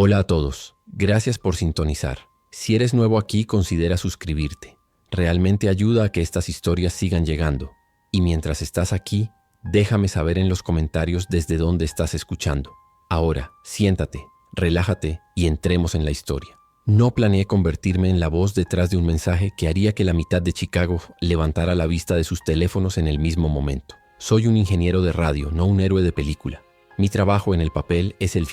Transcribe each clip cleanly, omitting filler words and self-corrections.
Hola a todos, gracias por sintonizar. Si eres nuevo aquí, considera suscribirte. Realmente ayuda a que estas historias sigan llegando. Y mientras estás aquí, déjame saber en los comentarios desde dónde estás escuchando. Ahora, siéntate, relájate y entremos en la historia. No planeé convertirme en la voz detrás de un mensaje que haría que la mitad de Chicago levantara la vista de sus teléfonos en el mismo momento. Soy un ingeniero de radio, no un héroe de película. Mi trabajo en el papel es el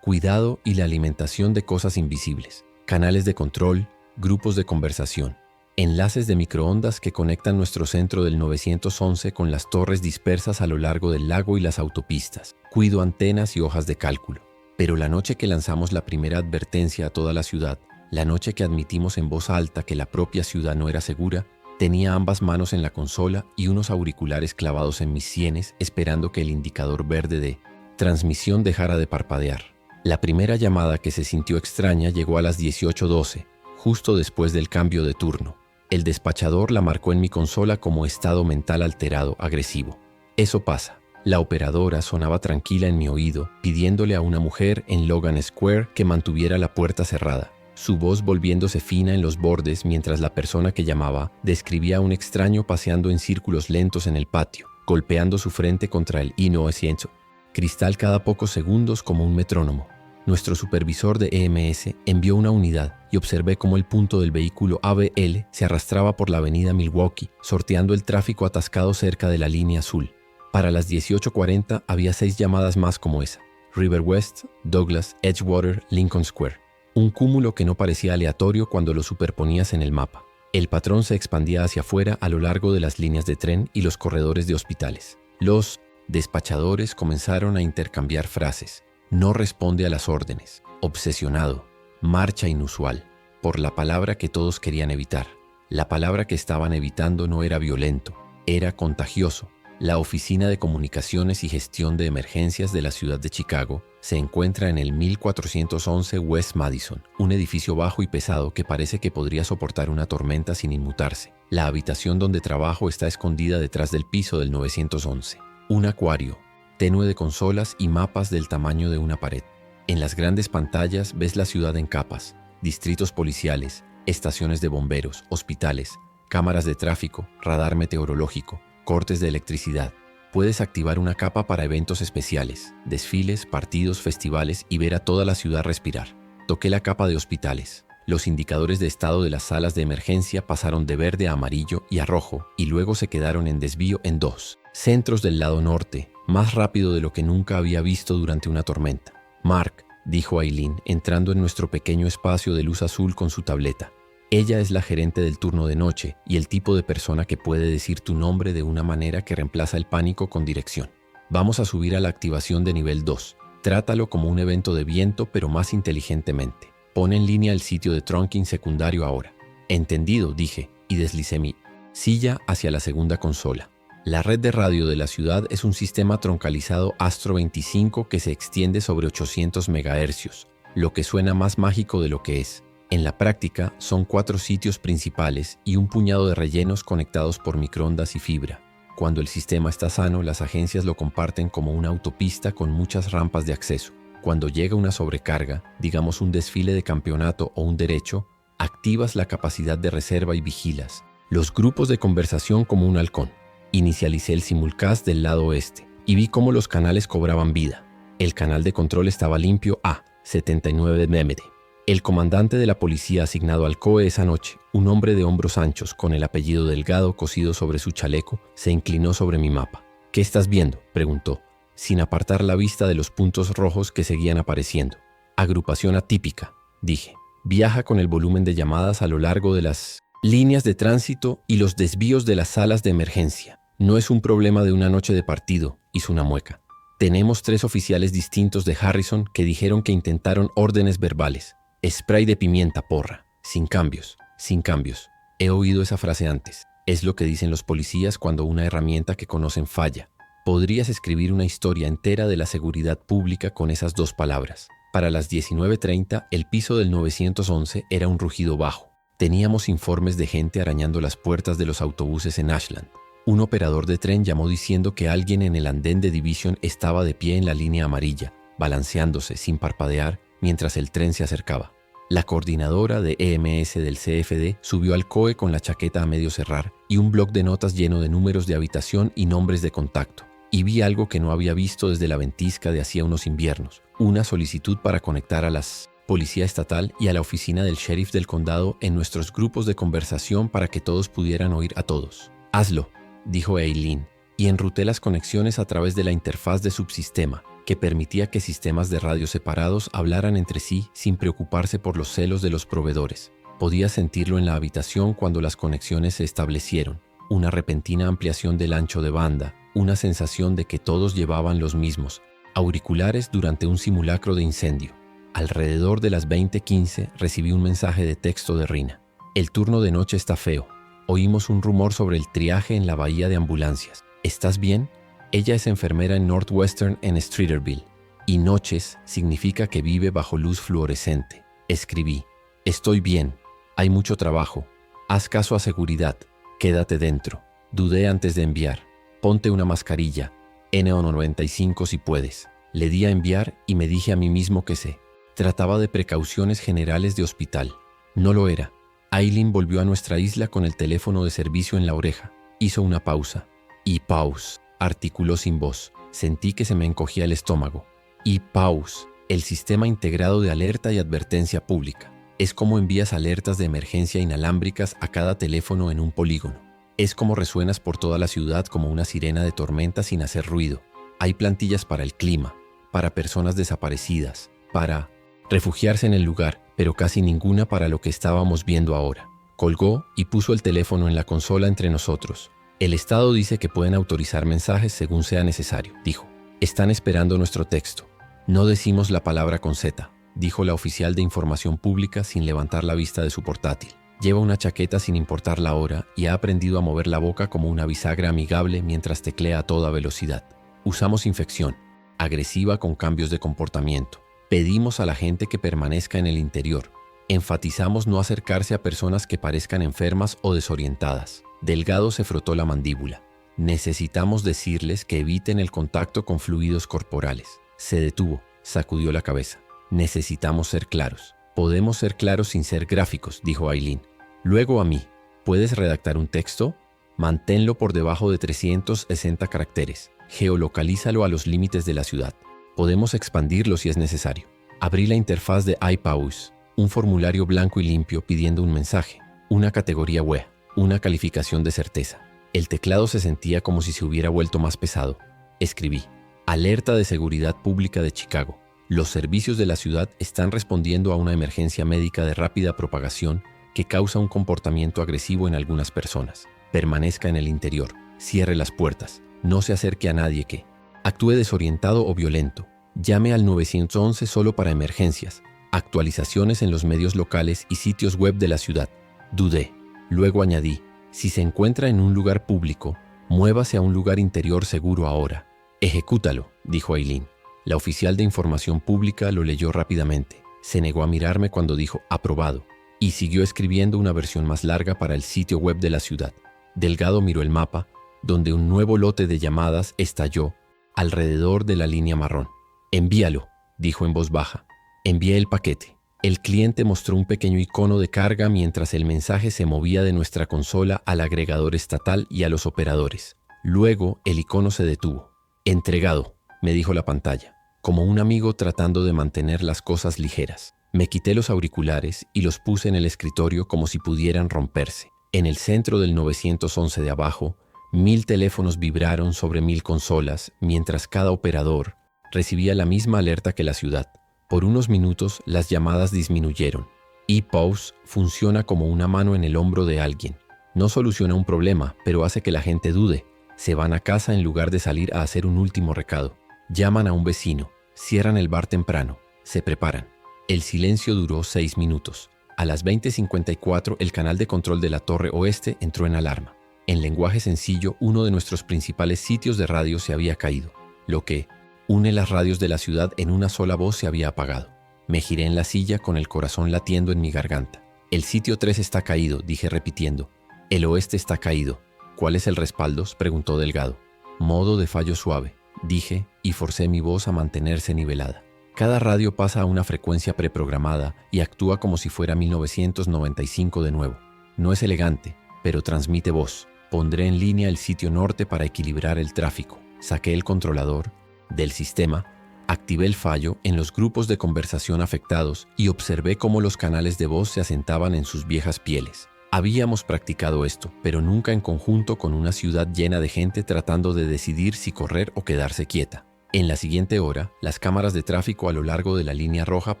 cuidado y la alimentación de cosas invisibles, canales de control, grupos de conversación, enlaces de microondas que conectan nuestro centro del 911 con las torres dispersas a lo largo del lago y las autopistas. Cuido antenas y hojas de cálculo. Pero la noche que lanzamos la primera advertencia a toda la ciudad, la noche que admitimos en voz alta que la propia ciudad no era segura, tenía ambas manos en la consola y unos auriculares clavados en mis sienes esperando que el indicador verde de transmisión dejara de parpadear. La primera llamada, que se sintió extraña, llegó a las 18:12, justo después del cambio de turno. El despachador la marcó en mi consola como estado mental alterado, agresivo. Eso pasa. La operadora sonaba tranquila en mi oído, pidiéndole a una mujer en Logan Square que mantuviera la puerta cerrada, su voz volviéndose fina en los bordes mientras la persona que llamaba describía a un extraño paseando en círculos lentos en el patio, golpeando su frente contra el I-900. Cristal cada pocos segundos como un metrónomo. Nuestro supervisor de EMS envió una unidad y observé cómo el punto del vehículo ABL se arrastraba por la avenida Milwaukee, sorteando el tráfico atascado cerca de la línea azul. Para las 18:40 había 6 llamadas más como esa. River West, Douglas, Edgewater, Lincoln Square. Un cúmulo que no parecía aleatorio cuando lo superponías en el mapa. El patrón se expandía hacia afuera a lo largo de las líneas de tren y los corredores de hospitales. Los despachadores comenzaron a intercambiar frases. No responde a las órdenes. Obsesionado. Marcha inusual. Por la palabra que todos querían evitar. La palabra que estaban evitando no era violento, era contagioso. La Oficina de Comunicaciones y Gestión de Emergencias de la ciudad de Chicago se encuentra en el 1411 West Madison, un edificio bajo y pesado que parece que podría soportar una tormenta sin inmutarse. La habitación donde trabajo está escondida detrás del piso del 911. Un acuario, tenue de consolas y mapas del tamaño de una pared. En las grandes pantallas ves la ciudad en capas, distritos policiales, estaciones de bomberos, hospitales, cámaras de tráfico, radar meteorológico, cortes de electricidad. Puedes activar una capa para eventos especiales, desfiles, partidos, festivales y ver a toda la ciudad respirar. Toqué la capa de hospitales. Los indicadores de estado de las salas de emergencia pasaron de verde a amarillo y a rojo y luego se quedaron en desvío en 2 centros del lado norte, más rápido de lo que nunca había visto durante una tormenta. Mark, dijo Aileen, entrando en nuestro pequeño espacio de luz azul con su tableta. Ella es la gerente del turno de noche y el tipo de persona que puede decir tu nombre de una manera que reemplaza el pánico con dirección. Vamos a subir a la activación de nivel 2. Trátalo como un evento de viento, pero más inteligentemente. Pon en línea el sitio de trunking secundario ahora. Entendido, dije, y deslicé mi silla hacia la segunda consola. La red de radio de la ciudad es un sistema troncalizado Astro 25 que se extiende sobre 800 MHz, lo que suena más mágico de lo que es. En la práctica, son 4 sitios principales y un puñado de rellenos conectados por microondas y fibra. Cuando el sistema está sano, las agencias lo comparten como una autopista con muchas rampas de acceso. Cuando llega una sobrecarga, digamos un desfile de campeonato o un derecho, activas la capacidad de reserva y vigilas los grupos de conversación como un halcón. Inicialicé el simulcast del lado oeste y vi cómo los canales cobraban vida. El canal de control estaba limpio a 79 mmd. El comandante de la policía asignado al COE esa noche, un hombre de hombros anchos con el apellido Delgado cosido sobre su chaleco, se inclinó sobre mi mapa. ¿Qué estás viendo?, preguntó, sin apartar la vista de los puntos rojos que seguían apareciendo. Agrupación atípica, dije. Viaja con el volumen de llamadas a lo largo de las líneas de tránsito y los desvíos de las salas de emergencia. No es un problema de una noche de partido, hizo una mueca. Tenemos 3 oficiales distintos de Harrison que dijeron que intentaron órdenes verbales. Spray de pimienta, porra. Sin cambios, sin cambios. He oído esa frase antes. Es lo que dicen los policías cuando una herramienta que conocen falla. Podrías escribir una historia entera de la seguridad pública con esas 2 palabras. Para las 19:30, el piso del 911 era un rugido bajo. Teníamos informes de gente arañando las puertas de los autobuses en Ashland. Un operador de tren llamó diciendo que alguien en el andén de Division estaba de pie en la línea amarilla, balanceándose sin parpadear mientras el tren se acercaba. La coordinadora de EMS del CFD subió al COE con la chaqueta a medio cerrar y un bloc de notas lleno de números de habitación y nombres de contacto. Y vi algo que no había visto desde la ventisca de hacía unos inviernos, una solicitud para conectar a la Policía Estatal y a la oficina del sheriff del condado en nuestros grupos de conversación para que todos pudieran oír a todos. «Hazlo», dijo Eileen, y enruté las conexiones a través de la interfaz de subsistema, que permitía que sistemas de radio separados hablaran entre sí sin preocuparse por los celos de los proveedores. Podía sentirlo en la habitación cuando las conexiones se establecieron, una repentina ampliación del ancho de banda, una sensación de que todos llevaban los mismos auriculares durante un simulacro de incendio. Alrededor de las 20:15 recibí un mensaje de texto de Rina. «El turno de noche está feo. Oímos un rumor sobre el triaje en la bahía de ambulancias. ¿Estás bien?» Ella es enfermera en Northwestern en Streeterville. Y noches significa que vive bajo luz fluorescente. Escribí: «Estoy bien. Hay mucho trabajo. Haz caso a seguridad. Quédate dentro». Dudé antes de enviar. «Ponte una mascarilla. NO95 si puedes». Le di a enviar y me dije a mí mismo que sé. Trataba de precauciones generales de hospital. No lo era. Eileen volvió a nuestra isla con el teléfono de servicio en la oreja. Hizo una pausa. «E-Pause», articuló sin voz. Sentí que se me encogía el estómago. «E-Pause, el sistema integrado de alerta y advertencia pública. Es como envías alertas de emergencia inalámbricas a cada teléfono en un polígono. Es como resuenas por toda la ciudad como una sirena de tormenta sin hacer ruido. Hay plantillas para el clima, para personas desaparecidas, para refugiarse en el lugar, pero casi ninguna para lo que estábamos viendo ahora». Colgó y puso el teléfono en la consola entre nosotros. «El Estado dice que pueden autorizar mensajes según sea necesario», dijo. «Están esperando nuestro texto». «No decimos la palabra con Z», dijo la oficial de información pública sin levantar la vista de su portátil. Lleva una chaqueta sin importar la hora y ha aprendido a mover la boca como una bisagra amigable mientras teclea a toda velocidad. «Usamos infección, agresiva con cambios de comportamiento. Pedimos a la gente que permanezca en el interior. Enfatizamos no acercarse a personas que parezcan enfermas o desorientadas». Delgado se frotó la mandíbula. «Necesitamos decirles que eviten el contacto con fluidos corporales». Se detuvo, sacudió la cabeza. «Necesitamos ser claros». «Podemos ser claros sin ser gráficos», dijo Eileen. Luego a mí: «¿Puedes redactar un texto? Manténlo por debajo de 360 caracteres. Geolocalízalo a los límites de la ciudad. Podemos expandirlo si es necesario». Abrí la interfaz de iPause, un formulario blanco y limpio pidiendo un mensaje, una categoría web, una calificación de certeza. El teclado se sentía como si se hubiera vuelto más pesado. Escribí: «Alerta de seguridad pública de Chicago. Los servicios de la ciudad están respondiendo a una emergencia médica de rápida propagación que causa un comportamiento agresivo en algunas personas. Permanezca en el interior. Cierre las puertas. No se acerque a nadie que actúe desorientado o violento. Llame al 911 solo para emergencias. Actualizaciones en los medios locales y sitios web de la ciudad». Dudé. Luego añadí: «Si se encuentra en un lugar público, muévase a un lugar interior seguro ahora». «Ejecútalo», dijo Eileen. La oficial de información pública lo leyó rápidamente. Se negó a mirarme cuando dijo «aprobado» y siguió escribiendo una versión más larga para el sitio web de la ciudad. Delgado miró el mapa, donde un nuevo lote de llamadas estalló alrededor de la línea marrón. «Envíalo», dijo en voz baja. Envié el paquete. El cliente mostró un pequeño icono de carga mientras el mensaje se movía de nuestra consola al agregador estatal y a los operadores. Luego el icono se detuvo. «Entregado», me dijo la pantalla, como un amigo tratando de mantener las cosas ligeras. Me quité los auriculares y los puse en el escritorio como si pudieran romperse. En el centro del 911 de abajo, 1000 teléfonos vibraron sobre 1000 consolas, mientras cada operador recibía la misma alerta que la ciudad. Por unos minutos las llamadas disminuyeron. E-Pause funciona como una mano en el hombro de alguien. No soluciona un problema, pero hace que la gente dude. Se van a casa en lugar de salir a hacer un último recado. Llaman a un vecino, cierran el bar temprano, se preparan. El silencio duró 6 minutos. A las 20:54 el canal de control de la Torre Oeste entró en alarma. En lenguaje sencillo, uno de nuestros principales sitios de radio se había caído, lo que une las radios de la ciudad en una sola voz se había apagado. Me giré en la silla con el corazón latiendo en mi garganta. «El sitio 3 está caído», dije repitiendo. «El oeste está caído». «¿Cuál es el respaldo?», preguntó Delgado. «Modo de fallo suave», dije y forcé mi voz a mantenerse nivelada. Cada radio pasa a una frecuencia preprogramada y actúa como si fuera 1995 de nuevo. No es elegante, pero transmite voz. Pondré en línea el sitio norte para equilibrar el tráfico. Saqué el controlador del sistema, activé el fallo en los grupos de conversación afectados y observé cómo los canales de voz se asentaban en sus viejas pieles. Habíamos practicado esto, pero nunca en conjunto con una ciudad llena de gente tratando de decidir si correr o quedarse quieta. En la siguiente hora, las cámaras de tráfico a lo largo de la línea roja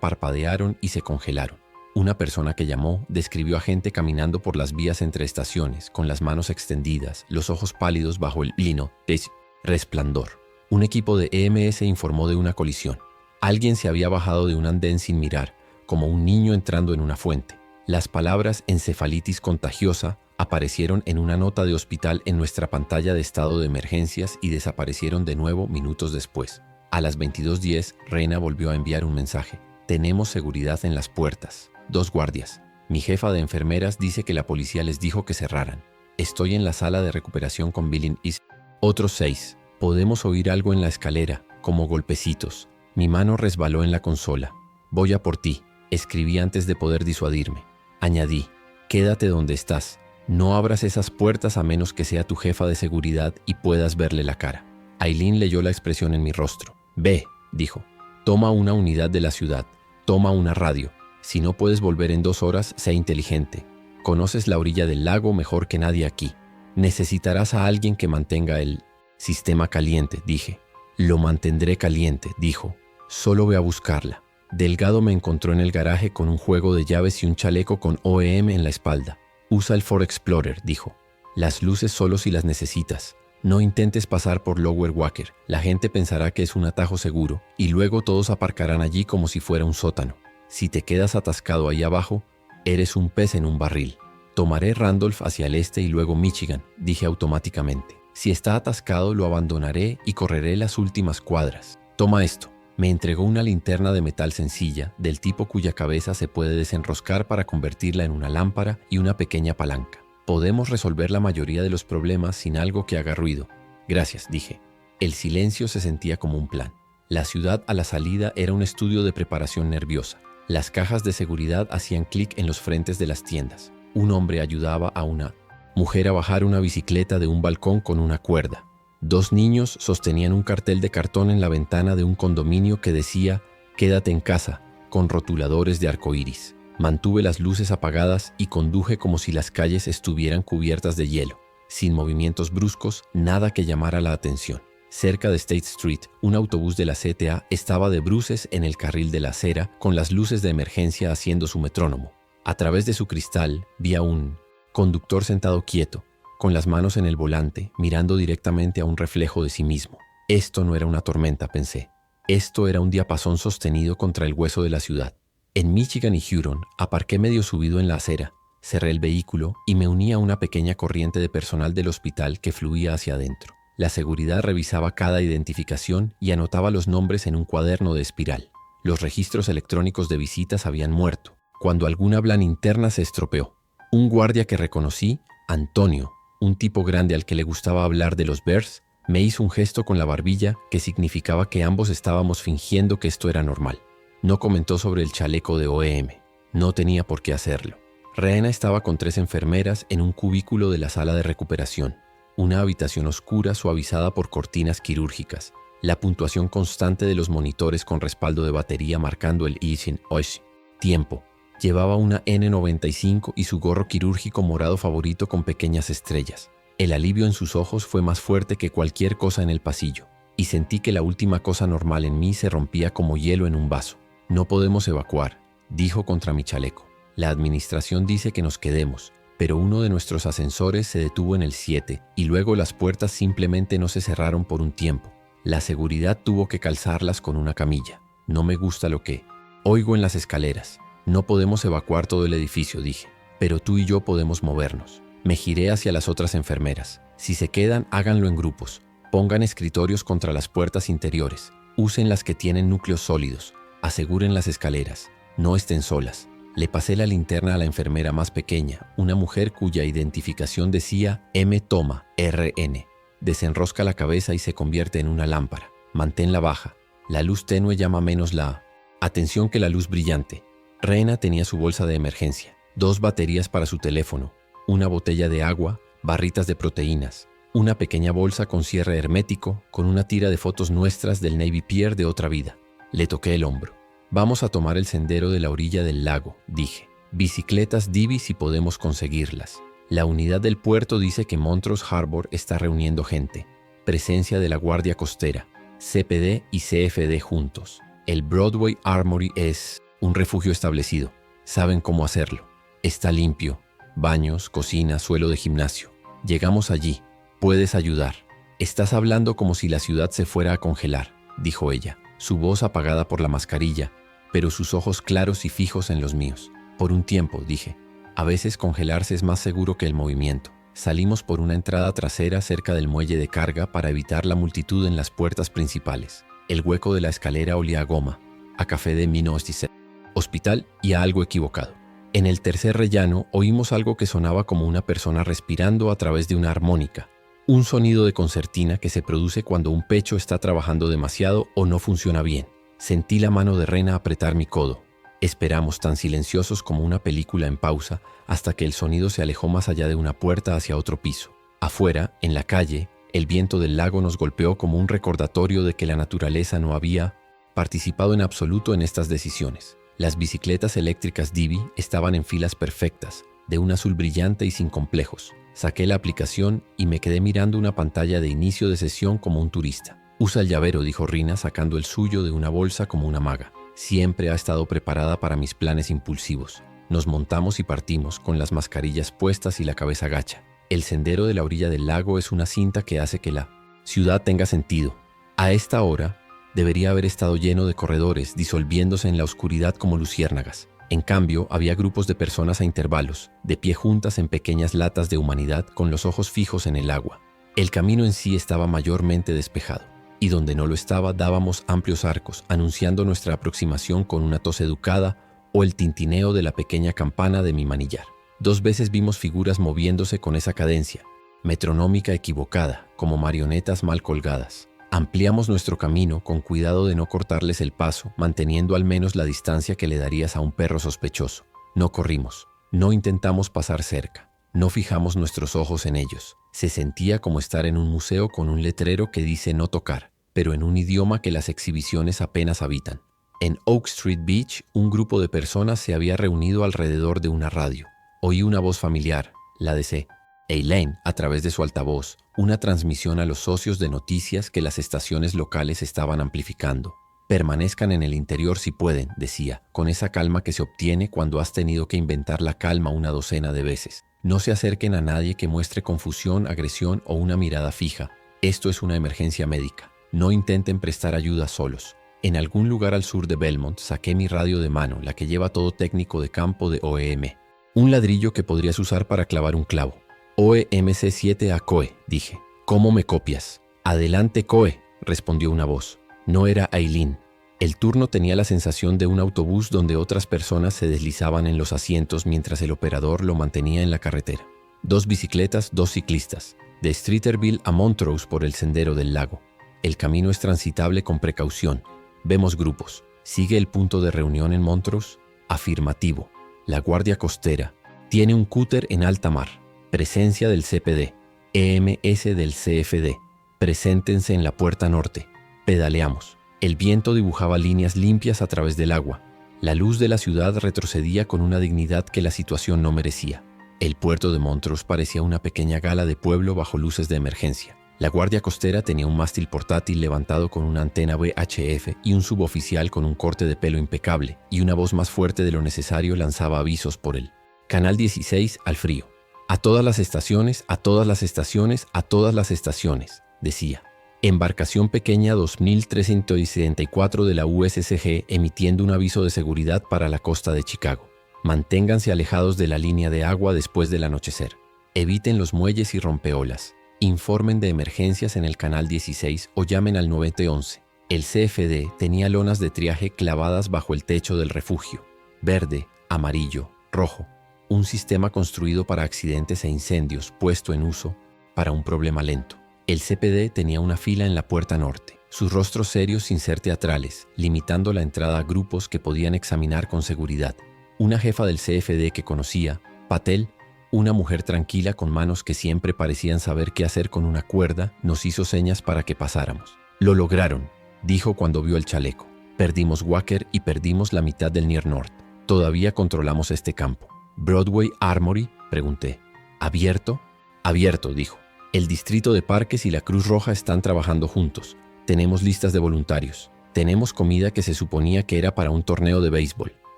parpadearon y se congelaron. Una persona que llamó describió a gente caminando por las vías entre estaciones, con las manos extendidas, los ojos pálidos bajo el lino de resplandor. Un equipo de EMS informó de una colisión. Alguien se había bajado de un andén sin mirar, como un niño entrando en una fuente. Las palabras encefalitis contagiosa aparecieron en una nota de hospital en nuestra pantalla de estado de emergencias y desaparecieron de nuevo minutos después. A las 22:10, Reina volvió a enviar un mensaje. Tenemos seguridad en las puertas. 2 guardias. Mi jefa de enfermeras dice que la policía les dijo que cerraran. Estoy en la sala de recuperación con Billing y otros 6. Podemos oír algo en la escalera, como golpecitos. Mi mano resbaló en la consola. Voy a por ti, escribí antes de poder disuadirme. Añadí, quédate donde estás. No abras esas puertas a menos que sea tu jefa de seguridad y puedas verle la cara. Aileen leyó la expresión en mi rostro. Ve, dijo. Toma una unidad de la ciudad. Toma una radio. Si no puedes volver en 2 horas, sé inteligente. Conoces la orilla del lago mejor que nadie aquí. Necesitarás a alguien que mantenga el sistema caliente, dije. Lo mantendré caliente, dijo. Solo ve a buscarla. Delgado me encontró en el garaje con un juego de llaves y un chaleco con OEM en la espalda. Usa el Ford Explorer, dijo. Las luces solo si las necesitas. No intentes pasar por Lower Wacker. La gente pensará que es un atajo seguro y luego todos aparcarán allí como si fuera un sótano. Si te quedas atascado ahí abajo, eres un pez en un barril. Tomaré Randolph hacia el este y luego Michigan, dije automáticamente. Si está atascado, lo abandonaré y correré las últimas cuadras. Toma esto. Me entregó una linterna de metal sencilla, del tipo cuya cabeza se puede desenroscar para convertirla en una lámpara y una pequeña palanca. Podemos resolver la mayoría de los problemas sin algo que haga ruido. Gracias, dije. El silencio se sentía como un plan. La ciudad a la salida era un estudio de preparación nerviosa. Las cajas de seguridad hacían clic en los frentes de las tiendas. Un hombre ayudaba a una mujer a bajar una bicicleta de un balcón con una cuerda. 2 niños sostenían un cartel de cartón en la ventana de un condominio que decía «Quédate en casa», con rotuladores de arcoíris. Mantuve las luces apagadas y conduje como si las calles estuvieran cubiertas de hielo, sin movimientos bruscos, nada que llamara la atención. Cerca de State Street, un autobús de la CTA estaba de bruces en el carril de la acera, con las luces de emergencia haciendo su metrónomo. A través de su cristal vi a un conductor sentado quieto, con las manos en el volante, mirando directamente a un reflejo de sí mismo. Esto no era una tormenta, pensé. Esto era un diapasón sostenido contra el hueso de la ciudad. En Michigan y Huron, aparqué medio subido en la acera, cerré el vehículo y me uní a una pequeña corriente de personal del hospital que fluía hacia adentro. La seguridad revisaba cada identificación y anotaba los nombres en un cuaderno de espiral. Los registros electrónicos de visitas habían muerto, cuando alguna habla interna se estropeó. Un guardia que reconocí, Antonio, un tipo grande al que le gustaba hablar de los Bears, me hizo un gesto con la barbilla que significaba que ambos estábamos fingiendo que esto era normal. No comentó sobre el chaleco de OEM. No tenía por qué hacerlo. Reina estaba con 3 enfermeras en un cubículo de la sala de recuperación. Una habitación oscura suavizada por cortinas quirúrgicas. La puntuación constante de los monitores con respaldo de batería marcando el ISIN OSH. Tiempo. Llevaba una N95 y su gorro quirúrgico morado favorito con pequeñas estrellas. El alivio en sus ojos fue más fuerte que cualquier cosa en el pasillo, y sentí que la última cosa normal en mí se rompía como hielo en un vaso. No podemos evacuar, dijo contra mi chaleco. La administración dice que nos quedemos, pero uno de nuestros ascensores se detuvo en el 7 y luego las puertas simplemente no se cerraron por un tiempo. La seguridad tuvo que calzarlas con una camilla. No me gusta lo que oigo en las escaleras. No podemos evacuar todo el edificio, dije, pero tú y yo podemos movernos. Me giré hacia las otras enfermeras. Si se quedan, háganlo en grupos. Pongan escritorios contra las puertas interiores. Usen las que tienen núcleos sólidos. Aseguren las escaleras. No estén solas. Le pasé la linterna a la enfermera más pequeña, una mujer cuya identificación decía M. Toma, RN. Desenrosca la cabeza y se convierte en una lámpara. Manténla baja. La luz tenue llama menos la Atención que la luz brillante. Rena tenía su bolsa de emergencia, 2 baterías para su teléfono, una botella de agua, barritas de proteínas, una pequeña bolsa con cierre hermético, con una tira de fotos nuestras del Navy Pier de otra vida. Le toqué el hombro. Vamos a tomar el sendero de la orilla del lago, dije. Bicicletas Divi si podemos conseguirlas. La unidad del puerto dice que Montrose Harbor está reuniendo gente. Presencia de la Guardia Costera, CPD y CFD juntos. El Broadway Armory es un refugio establecido. Saben cómo hacerlo. Está limpio. Baños, cocina, suelo de gimnasio. Llegamos allí. Puedes ayudar. Estás hablando como si la ciudad se fuera a congelar, dijo ella, su voz apagada por la mascarilla, pero sus ojos claros y fijos en los míos. Por un tiempo, dije. A veces congelarse es más seguro que el movimiento. Salimos por una entrada trasera cerca del muelle de carga para evitar la multitud en las puertas principales. El hueco de la escalera olía a goma, a café de 1997, hospital y a algo equivocado. En el tercer rellano oímos algo que sonaba como una persona respirando a través de una armónica. Un sonido de concertina que se produce cuando un pecho está trabajando demasiado o no funciona bien. Sentí la mano de Rena apretar mi codo. Esperamos tan silenciosos como una película en pausa hasta que el sonido se alejó más allá de una puerta hacia otro piso. Afuera, en la calle, el viento del lago nos golpeó como un recordatorio de que la naturaleza no había participado en absoluto en estas decisiones. Las bicicletas eléctricas Divi estaban en filas perfectas, de un azul brillante y sin complejos. Saqué la aplicación y me quedé mirando una pantalla de inicio de sesión como un turista. Usa el llavero, dijo Rina sacando el suyo de una bolsa como una maga. Siempre ha estado preparada para mis planes impulsivos. Nos montamos y partimos, con las mascarillas puestas y la cabeza gacha. El sendero de la orilla del lago es una cinta que hace que la ciudad tenga sentido. A esta hora, debería haber estado lleno de corredores, disolviéndose en la oscuridad como luciérnagas. En cambio, había grupos de personas a intervalos, de pie juntas en pequeñas latas de humanidad con los ojos fijos en el agua. El camino en sí estaba mayormente despejado, y donde no lo estaba dábamos amplios arcos, anunciando nuestra aproximación con una tos educada o el tintineo de la pequeña campana de mi manillar. 2 veces vimos figuras moviéndose con esa cadencia, metronómica equivocada, como marionetas mal colgadas. Ampliamos nuestro camino con cuidado de no cortarles el paso, manteniendo al menos la distancia que le darías a un perro sospechoso. No corrimos, no intentamos pasar cerca, no fijamos nuestros ojos en ellos. Se sentía como estar en un museo con un letrero que dice no tocar, pero en un idioma que las exhibiciones apenas habitan. En Oak Street Beach, un grupo de personas se había reunido alrededor de una radio. Oí una voz familiar, la de C. Elaine, a través de su altavoz, una transmisión a los socios de noticias que las estaciones locales estaban amplificando. Permanezcan en el interior si pueden, decía, con esa calma que se obtiene cuando has tenido que inventar la calma una docena de veces. No se acerquen a nadie que muestre confusión, agresión o una mirada fija. Esto es una emergencia médica. No intenten prestar ayuda solos. En algún lugar al sur de Belmont saqué mi radio de mano, la que lleva todo técnico de campo de OEM. Un ladrillo que podrías usar para clavar un clavo. OEMC7 a COE, dije. ¿Cómo me copias? Adelante, COE, respondió una voz. No era Aileen. El turno tenía la sensación de un autobús donde otras personas se deslizaban en los asientos mientras el operador lo mantenía en la carretera. 2 bicicletas, 2 ciclistas. De Streeterville a Montrose por el sendero del lago. El camino es transitable con precaución. Vemos grupos. ¿Sigue el punto de reunión en Montrose? Afirmativo. La Guardia Costera. Tiene un cúter en alta mar. Presencia del CPD. EMS del CFD. Preséntense en la puerta norte. Pedaleamos. El viento dibujaba líneas limpias a través del agua. La luz de la ciudad retrocedía con una dignidad que la situación no merecía. El puerto de Montrose parecía una pequeña gala de pueblo bajo luces de emergencia. La Guardia Costera tenía un mástil portátil levantado con una antena VHF y un suboficial con un corte de pelo impecable, y una voz más fuerte de lo necesario lanzaba avisos por él. Canal 16 al frío. A todas las estaciones, a todas las estaciones, a todas las estaciones, decía. Embarcación pequeña 2374 de la USCG emitiendo un aviso de seguridad para la costa de Chicago. Manténganse alejados de la línea de agua después del anochecer. Eviten los muelles y rompeolas. Informen de emergencias en el canal 16 o llamen al 911. El CFD tenía lonas de triaje clavadas bajo el techo del refugio. Verde, amarillo, rojo. Un sistema construido para accidentes e incendios puesto en uso para un problema lento. El CPD tenía una fila en la puerta norte. sus rostros serios sin ser teatrales, limitando la entrada a grupos que podían examinar con seguridad. Una jefa del CFD que conocía, Patel, una mujer tranquila con manos que siempre parecían saber qué hacer con una cuerda, nos hizo señas para que pasáramos. «Lo lograron», dijo cuando vio el chaleco. «Perdimos Wacker y perdimos la mitad del Near North. Todavía controlamos este campo». «¿Broadway Armory?», pregunté. «¿Abierto?». «Abierto», dijo. «El Distrito de Parques y la Cruz Roja están trabajando juntos. Tenemos listas de voluntarios. Tenemos comida que se suponía que era para un torneo de béisbol».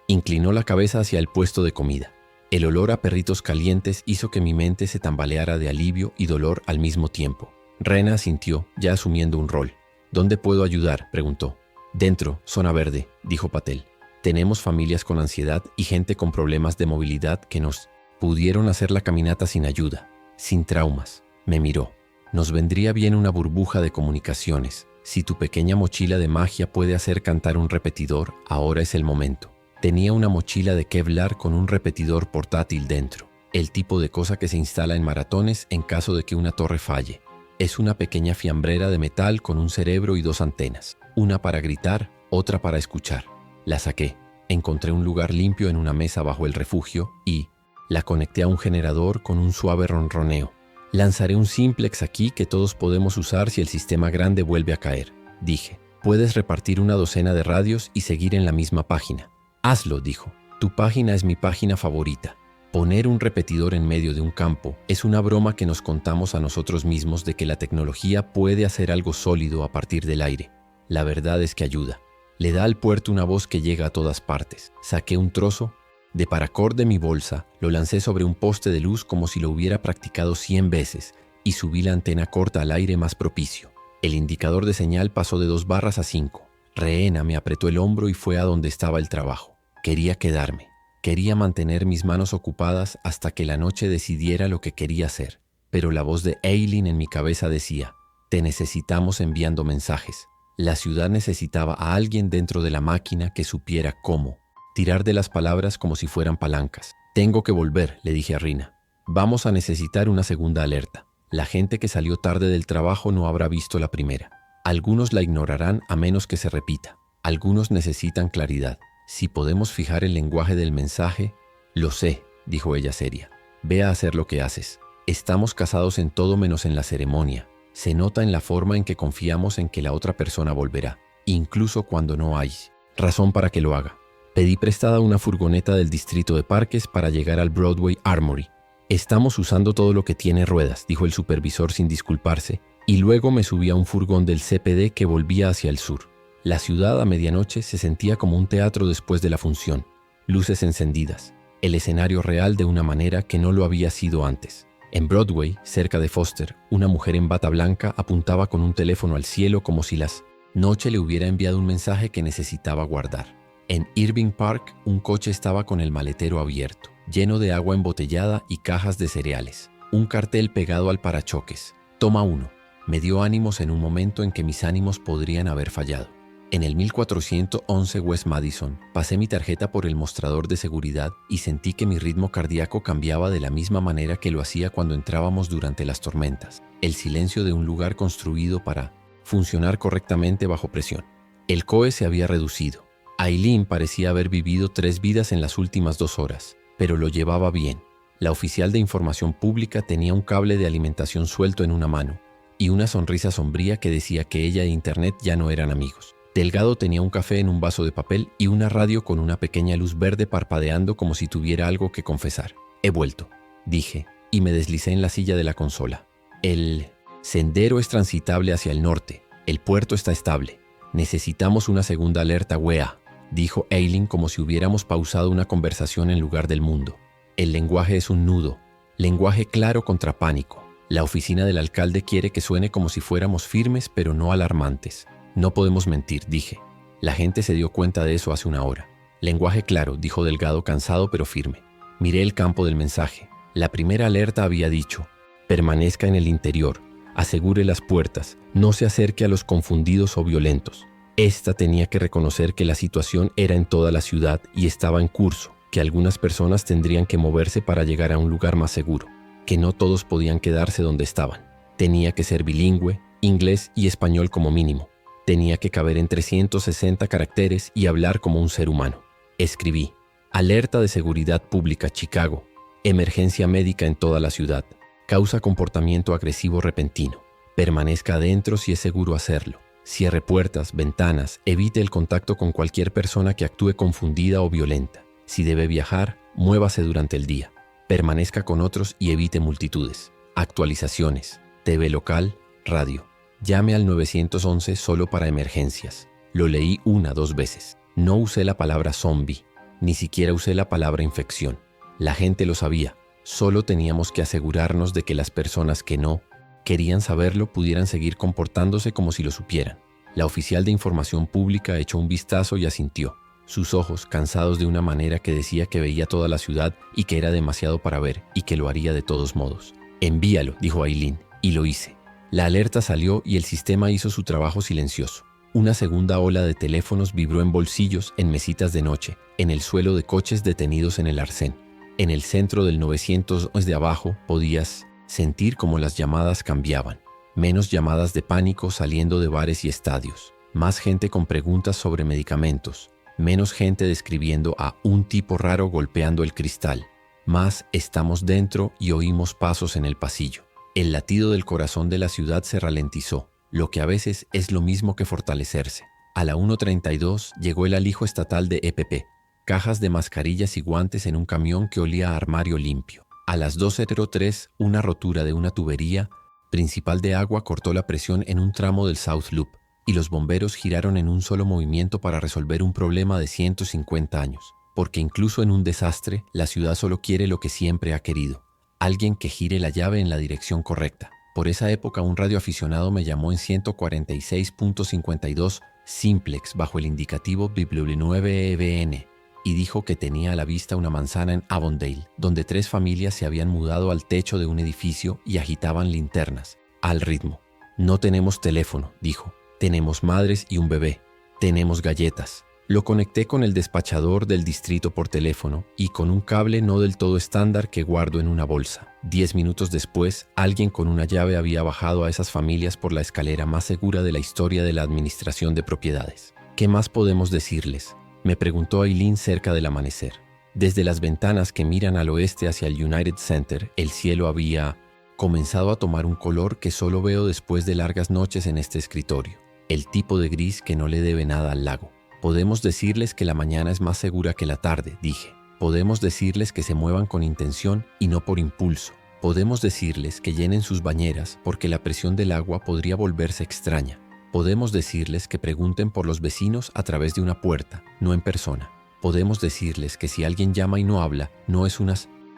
Inclinó la cabeza hacia el puesto de comida. El olor a perritos calientes hizo que mi mente se tambaleara de alivio y dolor al mismo tiempo. Rena asintió, ya asumiendo un rol. «¿Dónde puedo ayudar?», preguntó. «Dentro, zona verde», dijo Patel. «Tenemos familias con ansiedad y gente con problemas de movilidad que nos pudieron hacer la caminata sin ayuda, sin traumas». Me miró. «Nos vendría bien una burbuja de comunicaciones. Si tu pequeña mochila de magia puede hacer cantar un repetidor, ahora es el momento». Tenía una mochila de Kevlar con un repetidor portátil dentro, el tipo de cosa que se instala en maratones en caso de que una torre falle. Es una pequeña fiambrera de metal con un cerebro y 2 antenas, una para gritar, otra para escuchar. La saqué, encontré un lugar limpio en una mesa bajo el refugio y la conecté a un generador con un suave ronroneo. «Lanzaré un simplex aquí que todos podemos usar si el sistema grande vuelve a caer», dije. «Puedes repartir una docena de radios y seguir en la misma página». «Hazlo», dijo. «Tu página es mi página favorita». Poner un repetidor en medio de un campo es una broma que nos contamos a nosotros mismos de que la tecnología puede hacer algo sólido a partir del aire. La verdad es que ayuda. Le da al puerto una voz que llega a todas partes. Saqué un trozo de paracord de mi bolsa, lo lancé sobre un poste de luz como si lo hubiera practicado 100 veces y subí la antena corta al aire más propicio. El indicador de señal pasó de 2 barras a 5. Rehena me apretó el hombro y fue a donde estaba el trabajo. Quería quedarme. Quería mantener mis manos ocupadas hasta que la noche decidiera lo que quería hacer. Pero la voz de Eileen en mi cabeza decía: «Te necesitamos enviando mensajes». La ciudad necesitaba a alguien dentro de la máquina que supiera cómo tirar de las palabras como si fueran palancas. «Tengo que volver», le dije a Rina. «Vamos a necesitar una segunda alerta. La gente que salió tarde del trabajo no habrá visto la primera. Algunos la ignorarán a menos que se repita. Algunos necesitan claridad. Si podemos fijar el lenguaje del mensaje». «Lo sé», dijo ella seria. «Ve a hacer lo que haces. Estamos casados en todo menos en la ceremonia. Se nota en la forma en que confiamos en que la otra persona volverá, incluso cuando no hay razón para que lo haga». Pedí prestada una furgoneta del Distrito de Parques para llegar al Broadway Armory. «Estamos usando todo lo que tiene ruedas», dijo el supervisor sin disculparse, y luego me subí a un furgón del CPD que volvía hacia el sur. La ciudad a medianoche se sentía como un teatro después de la función. Luces encendidas, el escenario real de una manera que no lo había sido antes. En Broadway, cerca de Foster, una mujer en bata blanca apuntaba con un teléfono al cielo como si la noche le hubiera enviado un mensaje que necesitaba guardar. En Irving Park, un coche estaba con el maletero abierto, lleno de agua embotellada y cajas de cereales. Un cartel pegado al parachoques: «Toma 1». Me dio ánimos en un momento en que mis ánimos podrían haber fallado. En el 1411 West Madison, pasé mi tarjeta por el mostrador de seguridad y sentí que mi ritmo cardíaco cambiaba de la misma manera que lo hacía cuando entrábamos durante las tormentas. El silencio de un lugar construido para funcionar correctamente bajo presión. El COE se había reducido. Eileen parecía haber vivido 3 vidas en las últimas 2 horas, pero lo llevaba bien. La oficial de información pública tenía un cable de alimentación suelto en una mano y una sonrisa sombría que decía que ella e Internet ya no eran amigos. Delgado tenía un café en un vaso de papel y una radio con una pequeña luz verde parpadeando como si tuviera algo que confesar. «He vuelto», dije, y me deslicé en la silla de la consola. «El sendero es transitable hacia el norte. El puerto está estable. Necesitamos una segunda alerta WEA», dijo Eileen como si hubiéramos pausado una conversación en lugar del mundo. «El lenguaje es un nudo. Lenguaje claro contra pánico. La oficina del alcalde quiere que suene como si fuéramos firmes pero no alarmantes. No podemos mentir», dije. La gente se dio cuenta de eso hace una hora. «Lenguaje claro», dijo Delgado, cansado pero firme. Miré el campo del mensaje. La primera alerta había dicho: «Permanezca en el interior. Asegure las puertas. No se acerque a los confundidos o violentos». Esta tenía que reconocer que la situación era en toda la ciudad y estaba en curso, que algunas personas tendrían que moverse para llegar a un lugar más seguro, que no todos podían quedarse donde estaban. Tenía que ser bilingüe, inglés y español como mínimo. Tenía que caber en 360 caracteres y hablar como un ser humano. Escribí: alerta de seguridad pública Chicago. Emergencia médica en toda la ciudad. Causa comportamiento agresivo repentino. Permanezca adentro si es seguro hacerlo. Cierre puertas, ventanas, evite el contacto con cualquier persona que actúe confundida o violenta. Si debe viajar, muévase durante el día. Permanezca con otros y evite multitudes. Actualizaciones. TV local, radio. Llame al 911 solo para emergencias. Lo leí 2 veces. No usé la palabra zombie, ni siquiera usé la palabra infección. La gente lo sabía. Solo teníamos que asegurarnos de que las personas que no querían saberlo pudieran seguir comportándose como si lo supieran. La oficial de información pública echó un vistazo y asintió. Sus ojos, cansados de una manera que decía que veía toda la ciudad y que era demasiado para ver y que lo haría de todos modos. Envíalo, dijo Aileen, y lo hice. La alerta salió y el sistema hizo su trabajo silencioso. Una segunda ola de teléfonos vibró en bolsillos, en mesitas de noche, en el suelo de coches detenidos en el arcén. En el centro del 900 desde abajo podías sentir cómo las llamadas cambiaban. Menos llamadas de pánico saliendo de bares y estadios. Más gente con preguntas sobre medicamentos. Menos gente describiendo a un tipo raro golpeando el cristal. Más estamos dentro y oímos pasos en el pasillo. El latido del corazón de la ciudad se ralentizó, lo que a veces es lo mismo que fortalecerse. A la 1:32 llegó el alijo estatal de EPP. Cajas de mascarillas y guantes en un camión que olía a armario limpio. A las 2:03, una rotura de una tubería principal de agua cortó la presión en un tramo del South Loop, y los bomberos giraron en un solo movimiento para resolver un problema de 150 años. Porque incluso en un desastre, la ciudad solo quiere lo que siempre ha querido: alguien que gire la llave en la dirección correcta. Por esa época, un radioaficionado me llamó en 146.52 Simplex bajo el indicativo BW9EBN y dijo que tenía a la vista una manzana en Avondale, donde 3 familias se habían mudado al techo de un edificio y agitaban linternas, al ritmo. No tenemos teléfono, dijo. Tenemos madres y un bebé. Tenemos galletas. Lo conecté con el despachador del distrito por teléfono y con un cable no del todo estándar que guardo en una bolsa. 10 minutos después, alguien con una llave había bajado a esas familias por la escalera más segura de la historia de la administración de propiedades. ¿Qué más podemos decirles?, me preguntó Aileen cerca del amanecer. Desde las ventanas que miran al oeste hacia el United Center, el cielo había comenzado a tomar un color que solo veo después de largas noches en este escritorio. El tipo de gris que no le debe nada al lago. Podemos decirles que la mañana es más segura que la tarde, dije. Podemos decirles que se muevan con intención y no por impulso. Podemos decirles que llenen sus bañeras porque la presión del agua podría volverse extraña. Podemos decirles que pregunten por los vecinos a través de una puerta, no en persona. Podemos decirles que si alguien llama y no habla, no es una